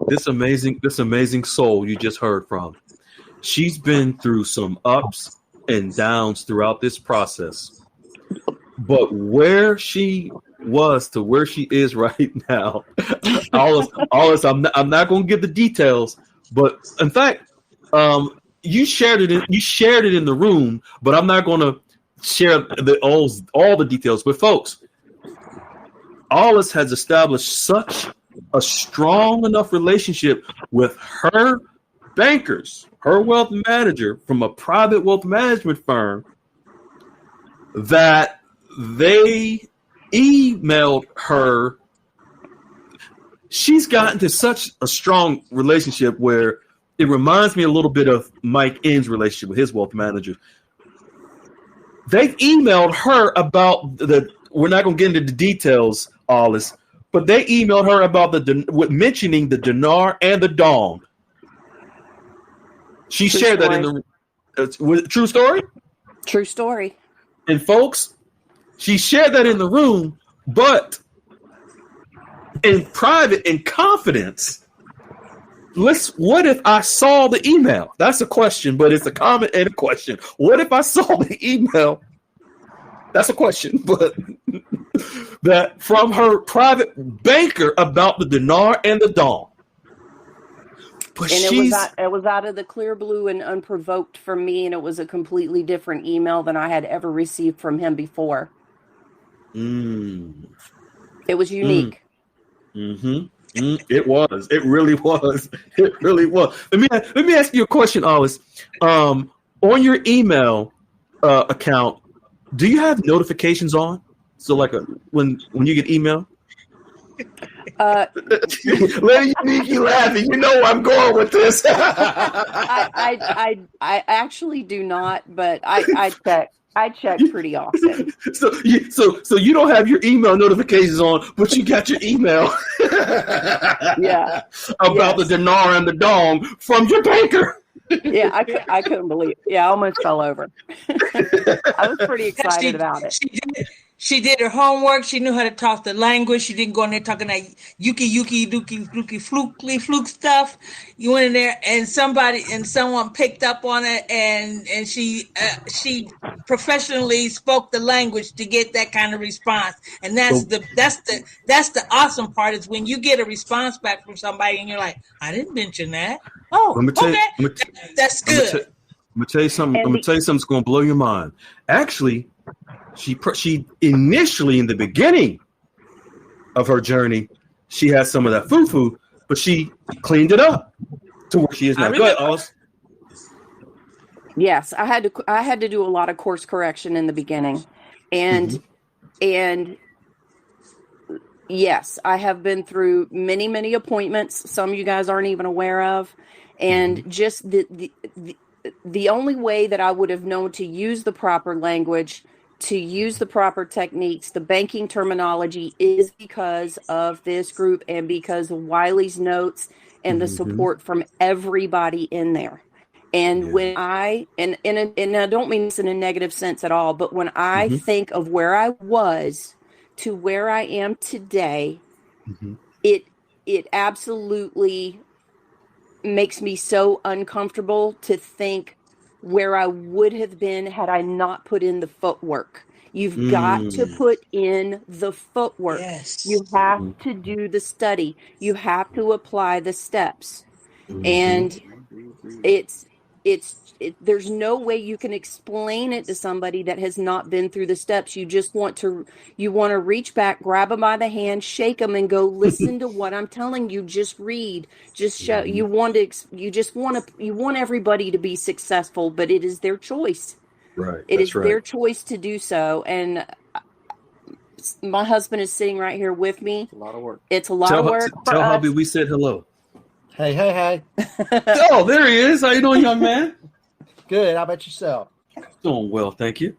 This amazing soul you just heard from. She's been through some ups and downs throughout this process. But where she was to where she is right now, Alice, I'm not going to give the details, but in fact, you shared it in the room, but I'm not going to share all the details. But folks, Alice has established such a strong enough relationship with her bankers, her wealth manager from a private wealth management firm, that they emailed her. She's gotten to such a strong relationship where it reminds me a little bit of Mike N's relationship with his wealth manager. They've emailed her about we're not going to get into the details, Alice, but they emailed her about mentioning the dinar and the dong. She shared that in the true story? True story. And folks, she shared that in the room, but in private, in confidence. What if I saw the email? That's a question, but it's a comment and a question. What if I saw the email? That's a question, but that from her private banker about the dinar and the dong. But and it was out of the clear blue and unprovoked from me, and it was a completely different email than I had ever received from him before. It was unique. It was. It really was. It really was. Let me ask you a question, Alice. On your email account, do you have notifications on? So, like when you get email. Let you laughing. You know where I'm going with this. I actually do not, but I check. I check pretty often. So you don't have your email notifications on, but you got your email. Yeah. About the dinar and the dong from your banker. Yeah, I couldn't believe it. Yeah, I almost fell over. I was pretty excited about it. She did her homework. She knew how to talk the language. She didn't go in there talking that yuki, dookie, fluke stuff. You went in there and someone picked up on it, and she professionally spoke the language to get that kind of response. And that's the awesome part, is when you get a response back from somebody and you're like, I didn't mention that. Oh, okay, that's good. I'm gonna tell you something. I'm gonna tell you something that's gonna blow your mind. Actually, she initially, in the beginning of her journey, she had some of that foo-foo, but she cleaned it up to where she is now. Go ahead, Alice. Yes, I had to do a lot of course correction in the beginning, and Yes, I have been through many, many appointments. Some you guys aren't even aware of, and just the only way that I would have known to use the proper language, to use the proper techniques, the banking terminology, is because of this group and because of Wiley's notes and the support from everybody in there. And when and I don't mean this in a negative sense at all, but when I think of where I was to where I am today, it absolutely makes me so uncomfortable to think where I would have been had I not put in the footwork. You've got to put in the footwork. Yes. You have to do the study. You have to apply the steps. And there's no way you can explain it to somebody that has not been through the steps. You want to reach back, grab them by the hand, shake them, and go, listen to what I'm telling you. Just read, just show. You want everybody to be successful, but it is their choice. Right. It is their choice to do so. And my husband is sitting right here with me. It's a lot of work. It's a lot of work. Tell hubby we said hello. Hey. Oh, there he is. How you doing, young man? Good. How about yourself? Doing well, thank you.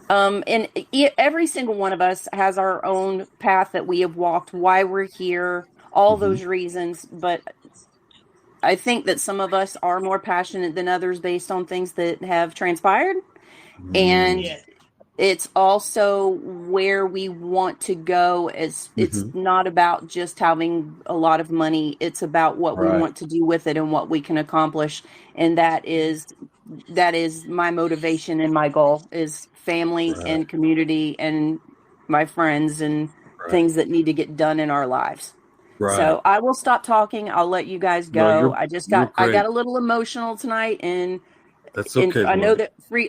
And every single one of us has our own path that we have walked, why we're here, all those reasons. But I think that some of us are more passionate than others based on things that have transpired. And it's also where we want to go. It's not about just having a lot of money. It's about what we want to do with it and what we can accomplish. And that is my motivation and my goal is family and community and my friends and things that need to get done in our lives. So I will stop talking. I'll let you guys go. I got a little emotional tonight, and that's okay. And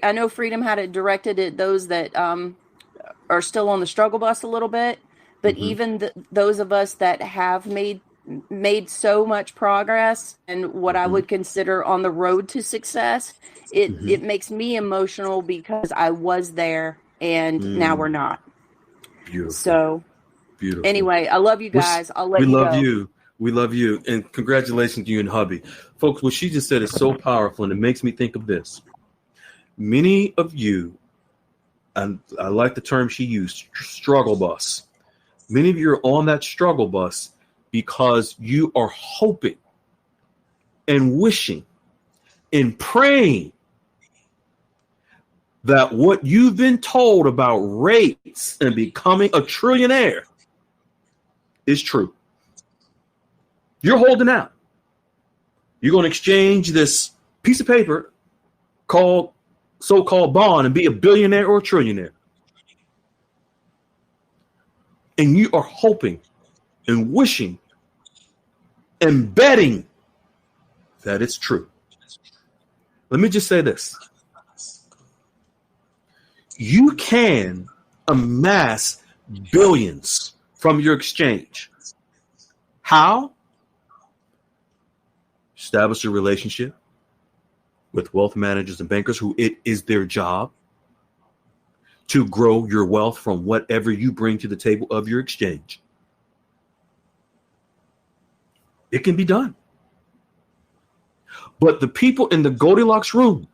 I know Freedom had it directed at those that are still on the struggle bus a little bit, but even those of us that have made so much progress and what I would consider on the road to success, it makes me emotional because I was there and now we're not. Beautiful. So beautiful. Anyway, I love you guys. I'll let you go. We love you. And congratulations to you and hubby. Folks, what she just said is so powerful, and it makes me think of this. Many of you, and I like the term she used, struggle bus. Many of you are on that struggle bus because you are hoping and wishing and praying that what you've been told about rates and becoming a trillionaire is true. You're holding out. You're going to exchange this piece of paper called so-called bond and be a billionaire or a trillionaire. And you are hoping and wishing and betting that it's true. Let me just say this. You can amass billions from your exchange. How? Establish a relationship with wealth managers and bankers who it is their job to grow your wealth from whatever you bring to the table of your exchange. It can be done. But the people in the Goldilocks room,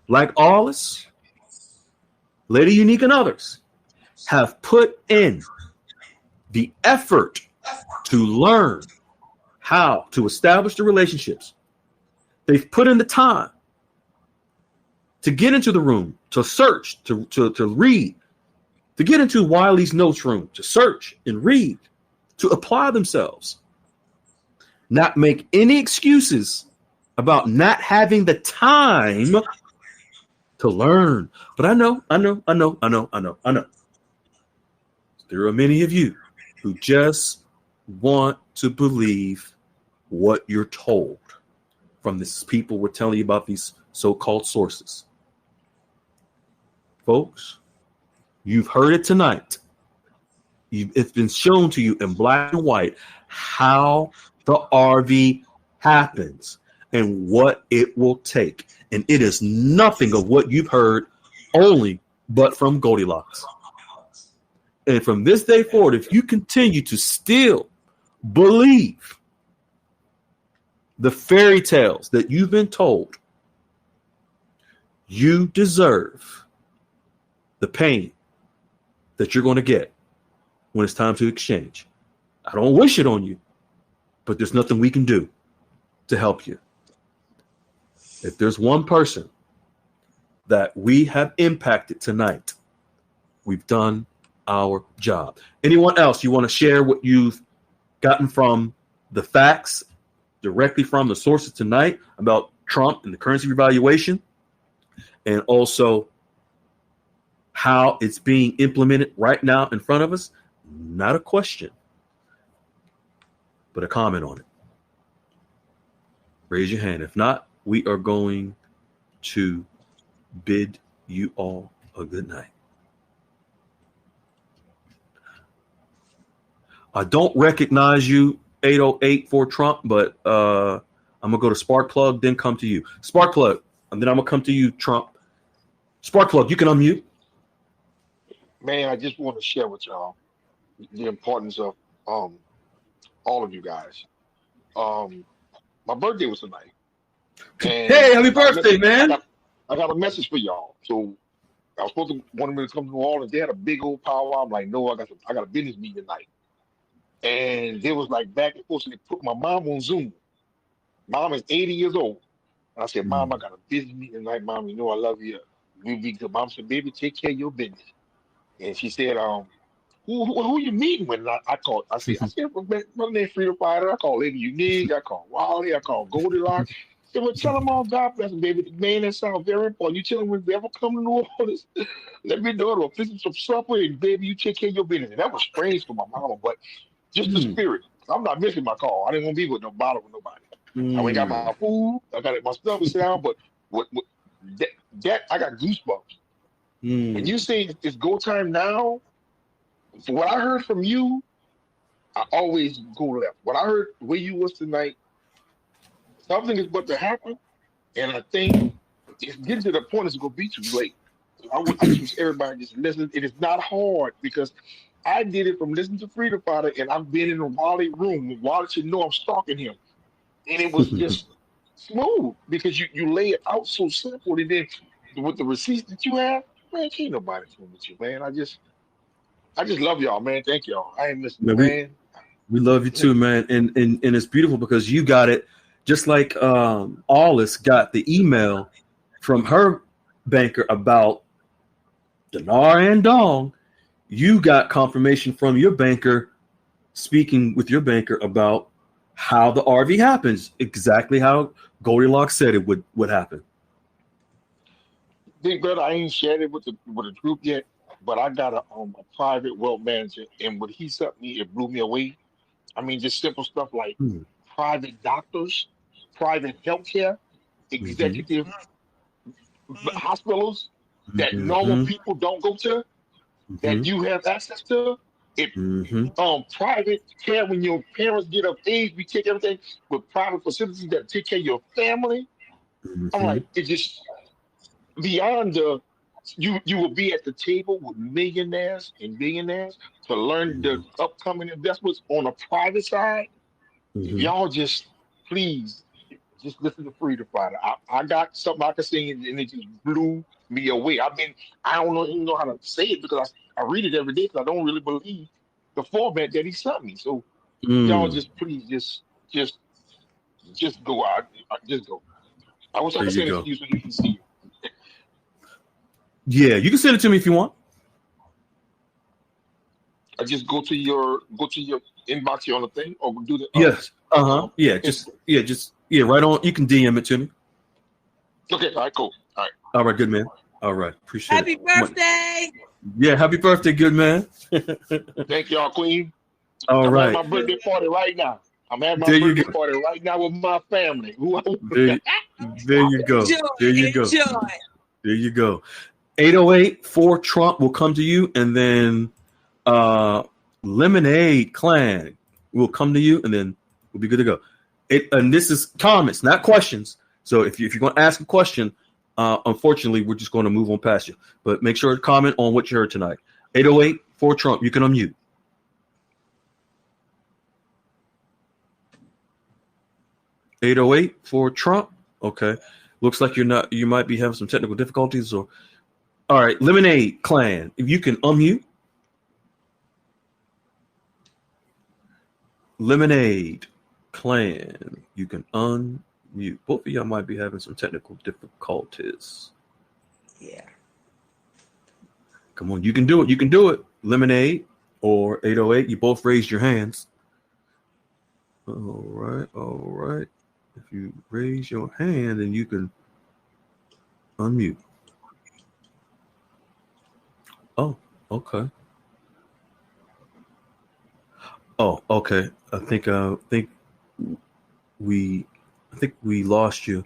like Alice, Lady Unique, and others, have put in the effort to learn how to establish the relationships. They've put in the time to get into the room, to search, to read, to get into Wiley's notes room, to search and read, to apply themselves. Not make any excuses about not having the time to learn. But I know. There are many of you who just want to believe what you're told from these people we're telling you about, these so-called sources. Folks, you've heard it tonight. It's been shown to you in black and white how the RV happens and what it will take. And it is nothing of what you've heard only but from Goldilocks. And from this day forward, if you continue to still believe the fairy tales that you've been told, you deserve the pain that you're going to get when it's time to exchange. I don't wish it on you, but there's nothing we can do to help you. If there's one person that we have impacted tonight, we've done our job. Anyone else you want to share what you've gotten from the facts directly from the sources tonight about Trump and the currency revaluation, and also how it's being implemented right now in front of us? Not a question, but a comment on it. Raise your hand. If not, we are going to bid you all a good night. I don't recognize you, 808 for Trump, but I'm going to go to Sparkplug, then come to you. Sparkplug, and then I'm going to come to you, Trump. Sparkplug, you can unmute. Man, I just want to share with y'all the importance of all of you guys. My birthday was tonight. And hey, happy birthday, man. I got a message for y'all. So I was supposed to want me to come to New Orleans. They had a big old powwow. I'm like, no, I got a business meeting tonight. And they was like back and forth. So they put my mom on Zoom. Mom is 80 years old. And I said, Mom, I got a business meeting tonight. Mom, you know I love you. We'll be good. Mom said, baby, take care of your business. And she said, who you meeting with? And I called. I said, my name Freedom Fighter. I called Lady Unique. I called Wally. I called Goldilocks. I said, well, tell them all God bless them, baby. Man, that sounds very important. You tell them when they ever come to New Orleans, let me know. We'll fix some supper, and baby, you take care of your business. And that was strange for my mama, but just the spirit. I'm not missing my call. I didn't want to be with no bother with nobody. I went got my food. I got my stuff is down, but that I got goosebumps. When you say it's go time now, from what I heard from you, I always go left. What I heard the way you was tonight, something is about to happen, and I think it's getting to the point it's going to be too late. So I just wish everybody just listen. It is not hard because I did it from listening to Freedom Fighter, and I've been in a Wally room. Wally should know I'm stalking him, and it was just smooth because you lay it out so simple, and then with the receipts that you have, man, can't nobody fool with you, man. I just love y'all, man. Thank y'all. I ain't missing, man. We love you too, man. And it's beautiful because you got it just like Alice got the email from her banker about dinar and dong. You got confirmation from your banker speaking with your banker about how the RV happens, exactly how Goldilocks said it would happen. Big brother, I ain't shared it with the group yet, but I got a private wealth manager, and what he sent me, it blew me away. I mean, just simple stuff like private doctors, private healthcare, executive hospitals that normal people don't go to, that you have access to. It private care when your parents get of age, we take everything with private facilities that take care of your family. I'm like, it just beyond the you will be at the table with millionaires and billionaires to learn the upcoming investments on the private side. If y'all just please just listen to Freedom Fighter. I got something I can say and it just blew me away. I don't even know how to say it because I read it every day because I don't really believe the format that he sent me. So y'all just please just go out. Just go. I wish I could send it to you so you can see it. Yeah, you can send it to me if you want. I just go to your inbox here on the thing, or do the yes. Right on. You can DM it to me. Okay, all right, cool. All right, good man. All right, appreciate it. Happy birthday! Yeah, happy birthday, good man. Thank y'all, Queen. I'm having my birthday party right now. I'm having my birthday party right now with my family. There you go. There you go. There you go. 808 for Trump will come to you, and then Lemonade Clan will come to you, and then we'll be good to go. And this is comments, not questions. So if you're going to ask a question, unfortunately, we're just going to move on past you. But make sure to comment on what you heard tonight. 808 for Trump. You can unmute. 808 for Trump. Okay. Looks like you might be having some technical difficulties. All right. Lemonade Clan, if you can unmute. Lemonade Clan, you can unmute. Both of y'all might be having some technical difficulties. Yeah. Come on, you can do it. You can do it. Lemonade or 808, you both raised your hands. All right. If you raise your hand, then you can unmute. Oh, okay. Oh, okay. I think we lost you,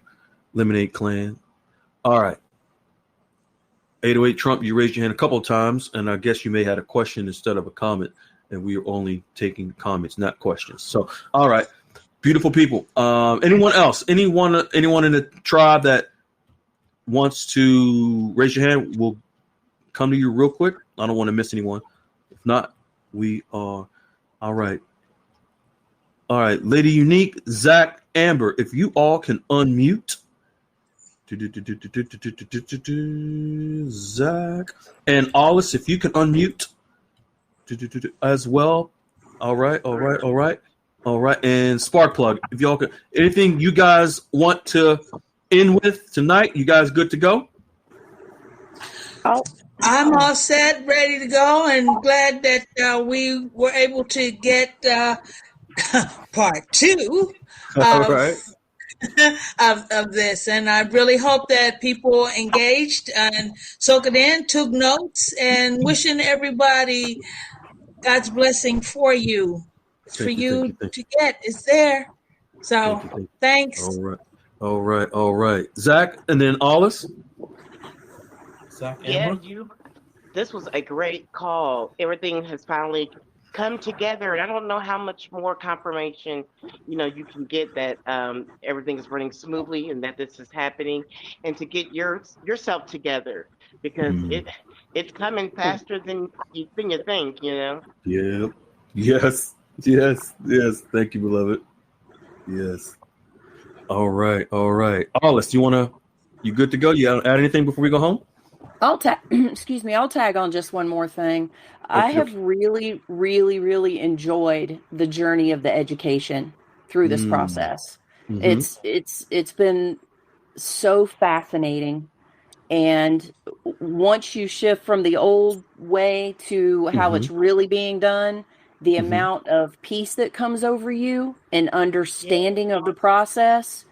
Lemonade Clan. All right. 808 Trump, you raised your hand a couple of times, and I guess you may have had a question instead of a comment, and we are only taking comments, not questions. So, all right. Beautiful people. Anyone else? Anyone in the tribe that wants to raise your hand? We'll come to you real quick. I don't want to miss anyone. If not, we are all right. All right, Lady Unique, Zach, Amber, if you all can unmute. Zach and Alice, if you can unmute as well. All right. And Sparkplug, if y'all can, anything you guys want to end with tonight, you guys good to go? I'm all set, ready to go, and glad that we were able to get part 2 All right. of this. And I really hope that people engaged and soak it in, took notes, and wishing everybody God's blessing for you. It's for you to get. It's there. So thanks. All right. Zach, and then Alice. Zach, Yeah, Amber? this was a great call. Everything has finally come together, and I don't know how much more confirmation you can get that everything is running smoothly and that this is happening, and to get yourself together, because it's coming faster than you think. Yeah. Yes. Thank you, beloved. Yes. All right. Alice, you good to go? You add anything before we go home? I'll tag on just one more thing. I have really, really, really enjoyed the journey of the education through this process. It's been so fascinating. And once you shift from the old way to how it's really being done, the amount of peace that comes over you and understanding of the process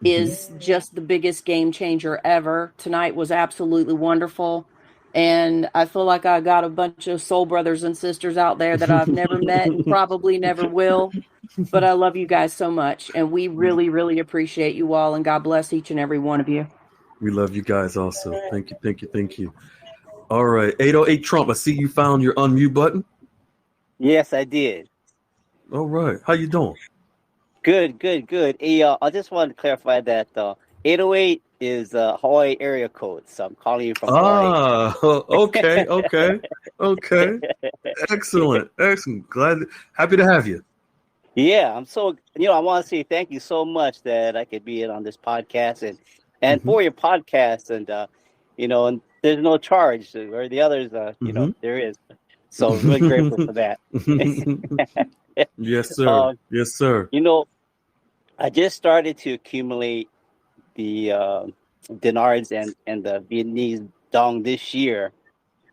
is just the biggest game changer ever. Tonight was absolutely wonderful. And I feel like I got a bunch of soul brothers and sisters out there that I've never met and probably never will. But I love you guys so much. And we really, really appreciate you all. And God bless each and every one of you. We love you guys also. Thank you. All right. 808 Trump, I see you found your unmute button. Yes, I did. All right. How you doing? Good. Hey, I just wanted to clarify that 808 is Hawaii area code, so I'm calling you from Hawaii. Okay. Excellent. Happy to have you. Yeah, I'm so, I want to say thank you so much that I could be on this podcast and for your podcast, and and there's no charge where the others, there is. So really grateful for that. Yes, sir. I just started to accumulate the dinars and the Vietnamese dong this year,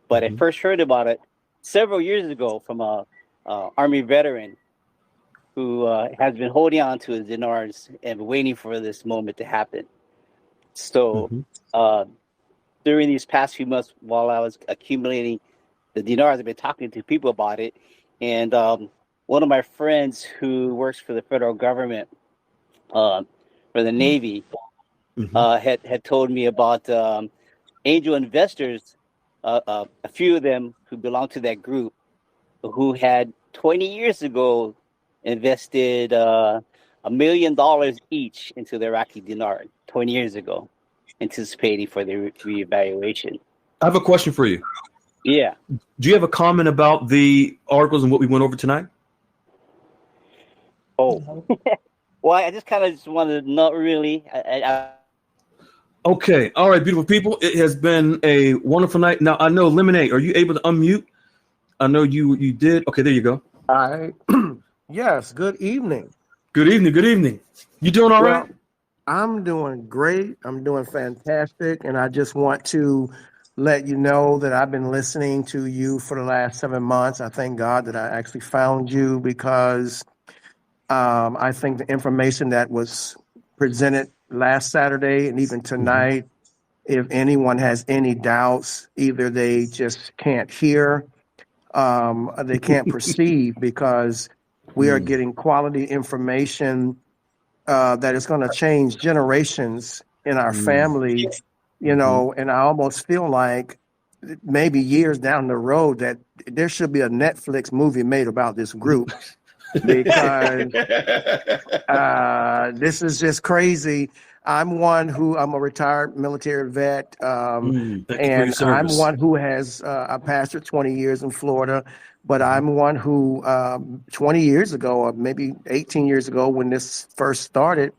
but I first heard about it several years ago from a Army veteran who has been holding on to his dinars and waiting for this moment to happen. So during these past few months, while I was accumulating the dinars, I've been talking to people about it, and one of my friends who works for the federal government, for the Navy, had told me about angel investors, a few of them who belong to that group, who had 20 years ago invested $1 million each into the Iraqi dinar 20 years ago, anticipating for the reevaluation. I have a question for you. Yeah. Do you have a comment about the articles and what we went over tonight? Oh. Well, I just kind of just wanted to not really. Okay. All right, beautiful people. It has been a wonderful night. Now, I know, Lemonade, are you able to unmute? I know you did. Okay, there you go. Yes, good evening. Good evening. Good evening. You doing all right? Well, I'm doing great. I'm doing fantastic. And I just want to let you know that I've been listening to you for the last 7 months. I thank God that I actually found you because I think the information that was presented last Saturday and even tonight, if anyone has any doubts, either they just can't hear, they can't perceive because we are getting quality information that is going to change generations in our family, and I almost feel like maybe years down the road that there should be a Netflix movie made about this group because this is just crazy. I'm a retired military vet, Thank you for your and I'm service. one who has I pastored 20 years in Florida, but I'm one who 20 years ago, or maybe 18 years ago, when this first started,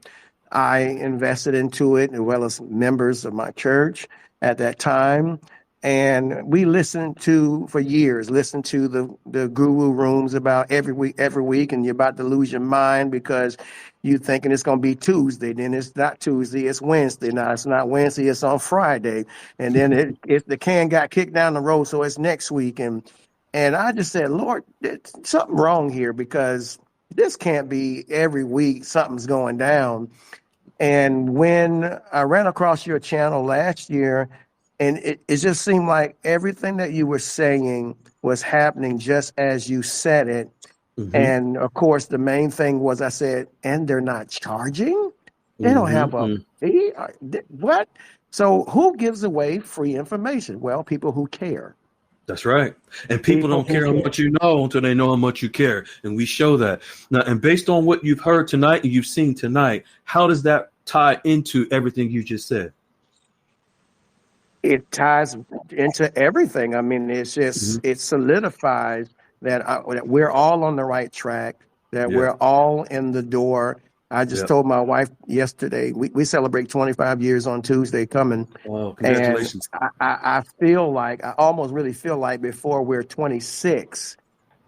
I invested into it as well as members of my church at that time. And we listened to for years, listened to the guru rooms about every week, and you're about to lose your mind because you thinking it's going to be Tuesday, then it's not Tuesday, it's Wednesday. Now it's not Wednesday, it's on Friday, and then the can got kicked down the road, so it's next week. And I just said, Lord, there's something wrong here because this can't be every week something's going down. And when I ran across your channel last year, and it just seemed like everything that you were saying was happening just as you said it. And of course, the main thing was I said, and they're not charging? They don't have a fee? What? So who gives away free information? Well, people who care. That's right. And people don't care how much you know until they know how much you care. And we show that. Now, and based on what you've heard tonight and you've seen tonight, how does that tie into everything you just said? It ties into everything. I mean, it's just it solidifies that we're all on the right track, that we're all in the door. I just told my wife yesterday, we celebrate 25 years on Tuesday coming. Wow, congratulations. And I feel like, I almost really feel like before we're 26,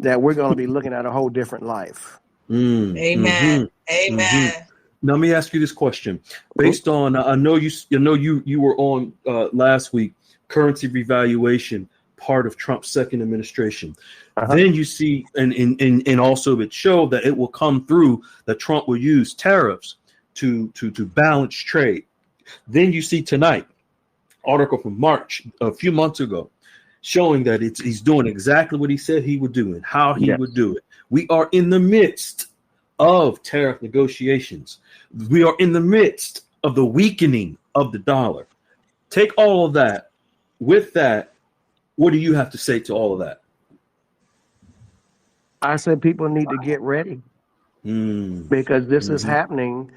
that we're going to be looking at a whole different life. Amen. Amen. Now, let me ask you this question. Based on, I know you were on last week, currency revaluation, part of Trump's second administration. Then you see, and also it showed that it will come through that Trump will use tariffs to balance trade. Then you see tonight, article from March, a few months ago, showing that he's doing exactly what he said he would do and how he would do it. We are in the midst of tariff negotiations. We are in the midst of the weakening of the dollar. Take all of that. With that, what do you have to say to all of that? I said people need to get ready because this is happening,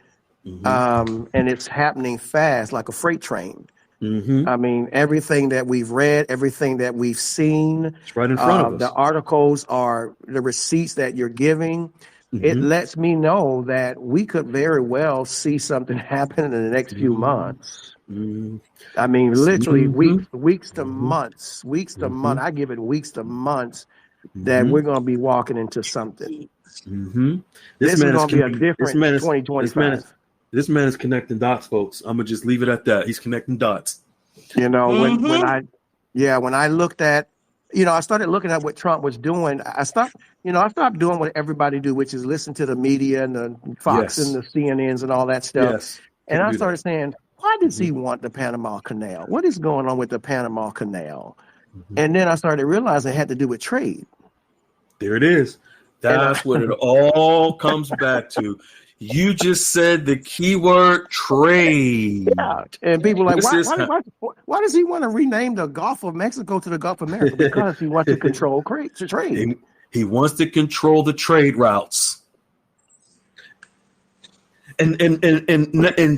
and it's happening fast, like a freight train. I mean, everything that we've read, everything that we've seen, it's right in front of us. The articles are the receipts that you're giving. It lets me know that we could very well see something happen in the next few months. I mean, literally weeks to months, I give it weeks to months that we're going to be walking into something. This is going to be a different 2025. This man is connecting dots, folks. I'm gonna just leave it at that. He's connecting dots. You know, when I looked at, I started looking at what Trump was doing. I stopped doing what everybody do, which is listen to the media and the Fox and the CNNs and all that stuff. And I started saying, why does he want the Panama Canal? What is going on with the Panama Canal? And then I started realizing it had to do with trade. There it is. That's what it all comes back to. You just said the keyword trade. Yeah. And people are like, why does he want to rename the Gulf of Mexico to the Gulf of America? Because he wants to control trade. He wants to control the trade routes. And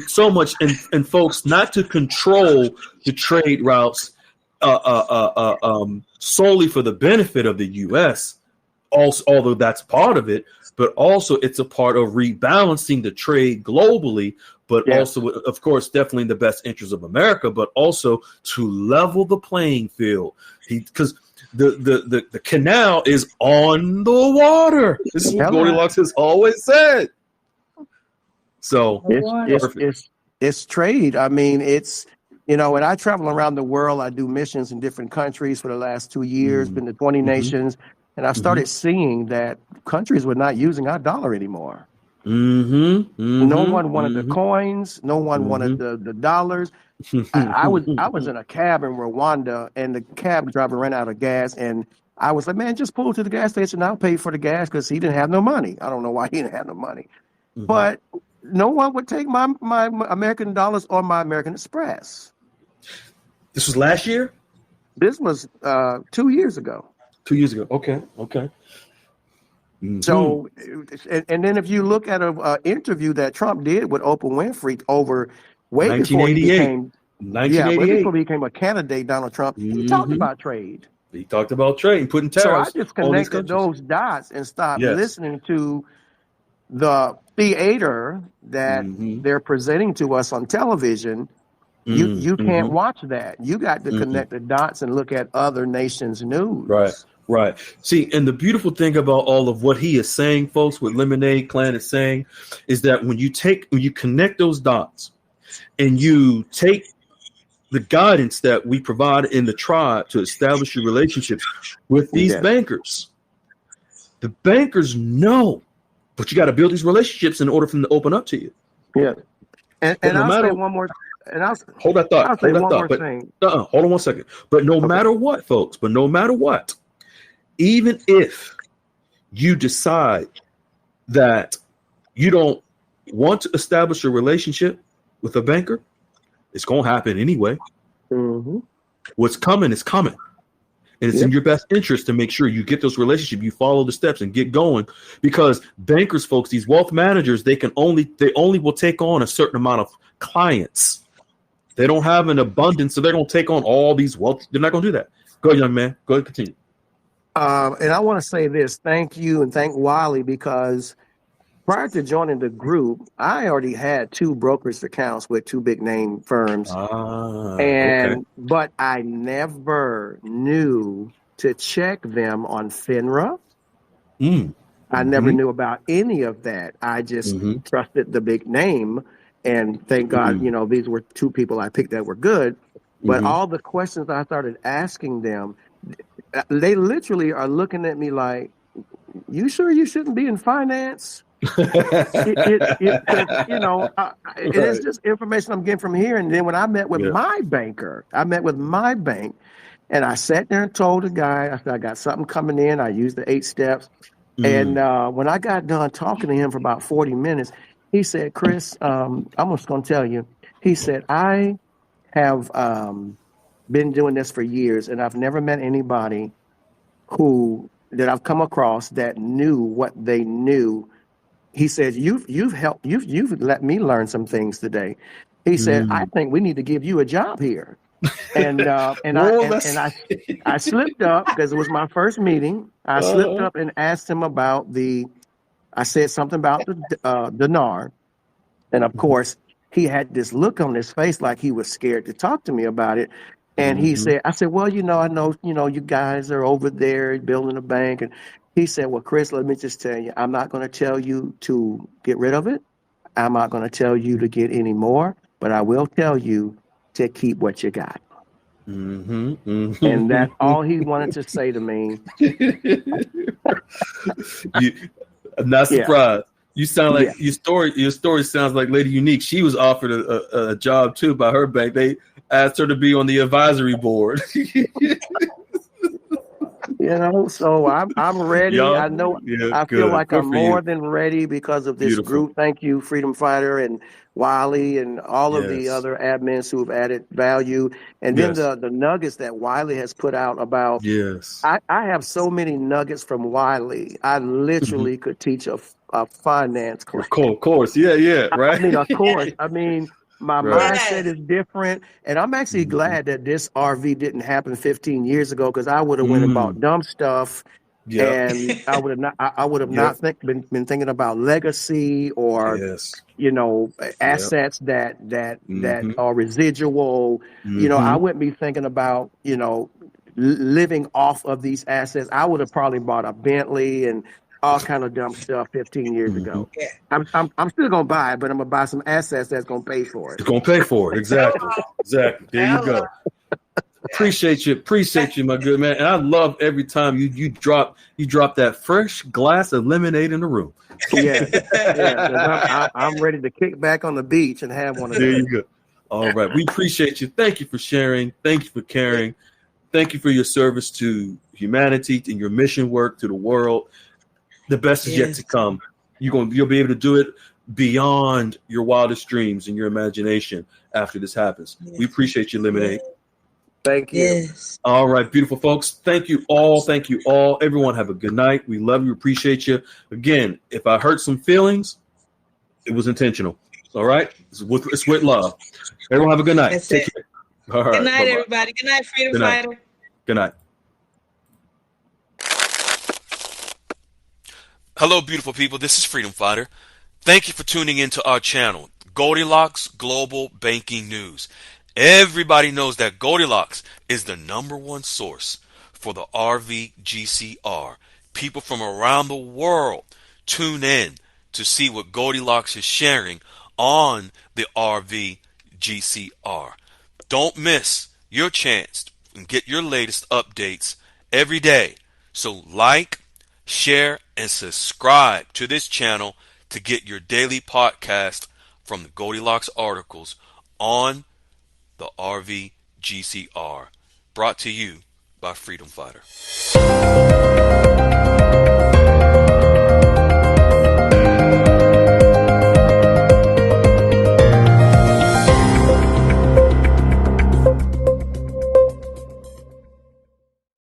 so much, and folks, not to control the trade routes, solely for the benefit of the U.S. Also, although that's part of it, but also it's a part of rebalancing the trade globally, but also, of course, definitely in the best interest of America, but also to level the playing field. Because the canal is on the water. This is what Goldilocks has always said. So it's trade. I mean, it's, when I travel around the world, I do missions in different countries for the last 2 years, been to 20 nations. And I started seeing that countries were not using our dollar anymore. No one wanted the coins. No one wanted the dollars. I was in a cab in Rwanda, and the cab driver ran out of gas, and I was like, man, just pull to the gas station. I'll pay for the gas, because he didn't have no money. I don't know why he didn't have no money. But no one would take my American dollars or my American Express. This was last year? This was 2 years ago. 2 years ago. Okay. So, and then if you look at an interview that Trump did with Oprah Winfrey way before he became 1988. way before he became a candidate, Donald Trump, he talked about trade. He talked about trade and putting tariffs. So I just connected those dots and stopped listening to the theater that they're presenting to us on television. You can't watch that. You got to connect the dots and look at other nations' news. Right. See, and the beautiful thing about all of what he is saying, folks, what Lemonade Clan is saying, is that when you connect those dots and you take the guidance that we provide in the tribe to establish your relationships with these bankers, the bankers know, but you got to build these relationships in order for them to open up to you. Yeah. And I'll say one more. And hold that thought. I'll say one more thing. Hold on one second. But no matter what, folks, even if you decide that you don't want to establish a relationship with a banker, it's going to happen anyway. What's coming is coming. And it's in your best interest to make sure you get those relationships, you follow the steps and get going, because bankers, folks, these wealth managers, they only will take on a certain amount of clients. They don't have an abundance, so they're going to take on all these wealth. They're not going to do that. Go ahead, young man. Go ahead, continue. And I want to say this. Thank you and thank Wiley, because prior to joining the group, I already had 2 brokerage accounts with 2 big name firms. But I never knew to check them on FINRA. I never knew about any of that. I just trusted the big name. And thank God, these were 2 people I picked that were good. But all the questions I started asking them, they literally are looking at me like, you sure you shouldn't be in finance? It's just information I'm getting from here. And then when I met with my banker, and I sat there and told the guy, I said, I got something coming in. I used the 8 steps. And when I got done talking to him for about 40 minutes, he said, Chris, I'm just going to tell you, he said, I have been doing this for years, and I've never met anybody that I've come across that knew what they knew. He says, you've let me learn some things today. He said, I think we need to give you a job here. And I slipped up because it was my first meeting. I slipped up and asked him about I said something about the dinar. And of course, he had this look on his face like he was scared to talk to me about it. And he said, I said, well, I know, you guys are over there building a bank. And he said, well, Chris, let me just tell you, I'm not going to tell you to get rid of it. I'm not going to tell you to get any more, but I will tell you to keep what you got. And that's all he wanted to say to me. I'm not surprised. You sound like your story sounds like Lady Unique. She was offered a job too by her bank. They asked her to be on the advisory board. So I'm ready. I know. I feel like I'm more than ready because of this group. Thank you, Freedom Fighter and Wiley and all of the other admins who have added value. And then the nuggets that Wiley has put out about. I have so many nuggets from Wiley. I literally could teach a finance class. Of course. Yeah, right. Of course. My Right. mindset is different, and I'm actually Mm-hmm. glad that this RV didn't happen 15 years ago because I would have went and bought Mm. dumb stuff, Yep. and I would have Yep. not been thinking about legacy or Yes. Yep. assets that Mm-hmm. are residual. I Mm-hmm. wouldn't be thinking about living off of these assets. I would have probably bought a Bentley and all kind of dumb stuff 15 years Mm-hmm. ago. I'm still gonna buy it, but I'm gonna buy some assets that's gonna pay for it. It's gonna pay for it. Exactly. Hello. Exactly. There you Hello. go. Appreciate you, my good man. And I love every time you drop that fresh glass of lemonade in the room. Yes, yes. 'Cause I'm ready to kick back on the beach and have one of There you those. go. All right. We appreciate you. Thank you for sharing. Thank you for caring. Thank you for your service to humanity and your mission work to the world. The best is yet to Yes. come. You'll be able to do it beyond your wildest dreams and your imagination after this happens. We Yes. appreciate you, Lemonade. Thank you. Yes. All right, beautiful folks. Thank you all. Thank you all. Everyone have a good night. We love you. Appreciate you. Again, if I hurt some feelings, it was intentional. All right? It's with love. Everyone have a good night. That's Take it. care. All right. Good night, Bye-bye. everybody. Good night, Freedom Good night. Fighter. Good night. Hello, beautiful people. This is Freedom Fighter. Thank you for tuning into our channel, Goldilocks Global Banking News. Everybody knows that Goldilocks is the #1 source for the RVGCR. People from around the world tune in to see what Goldilocks is sharing on the RVGCR. Don't miss your chance and get your latest updates every day. So like, share, and subscribe to this channel to get your daily podcast from the Goldilocks articles on the RVGCR. Brought to you by Freedom Fighter.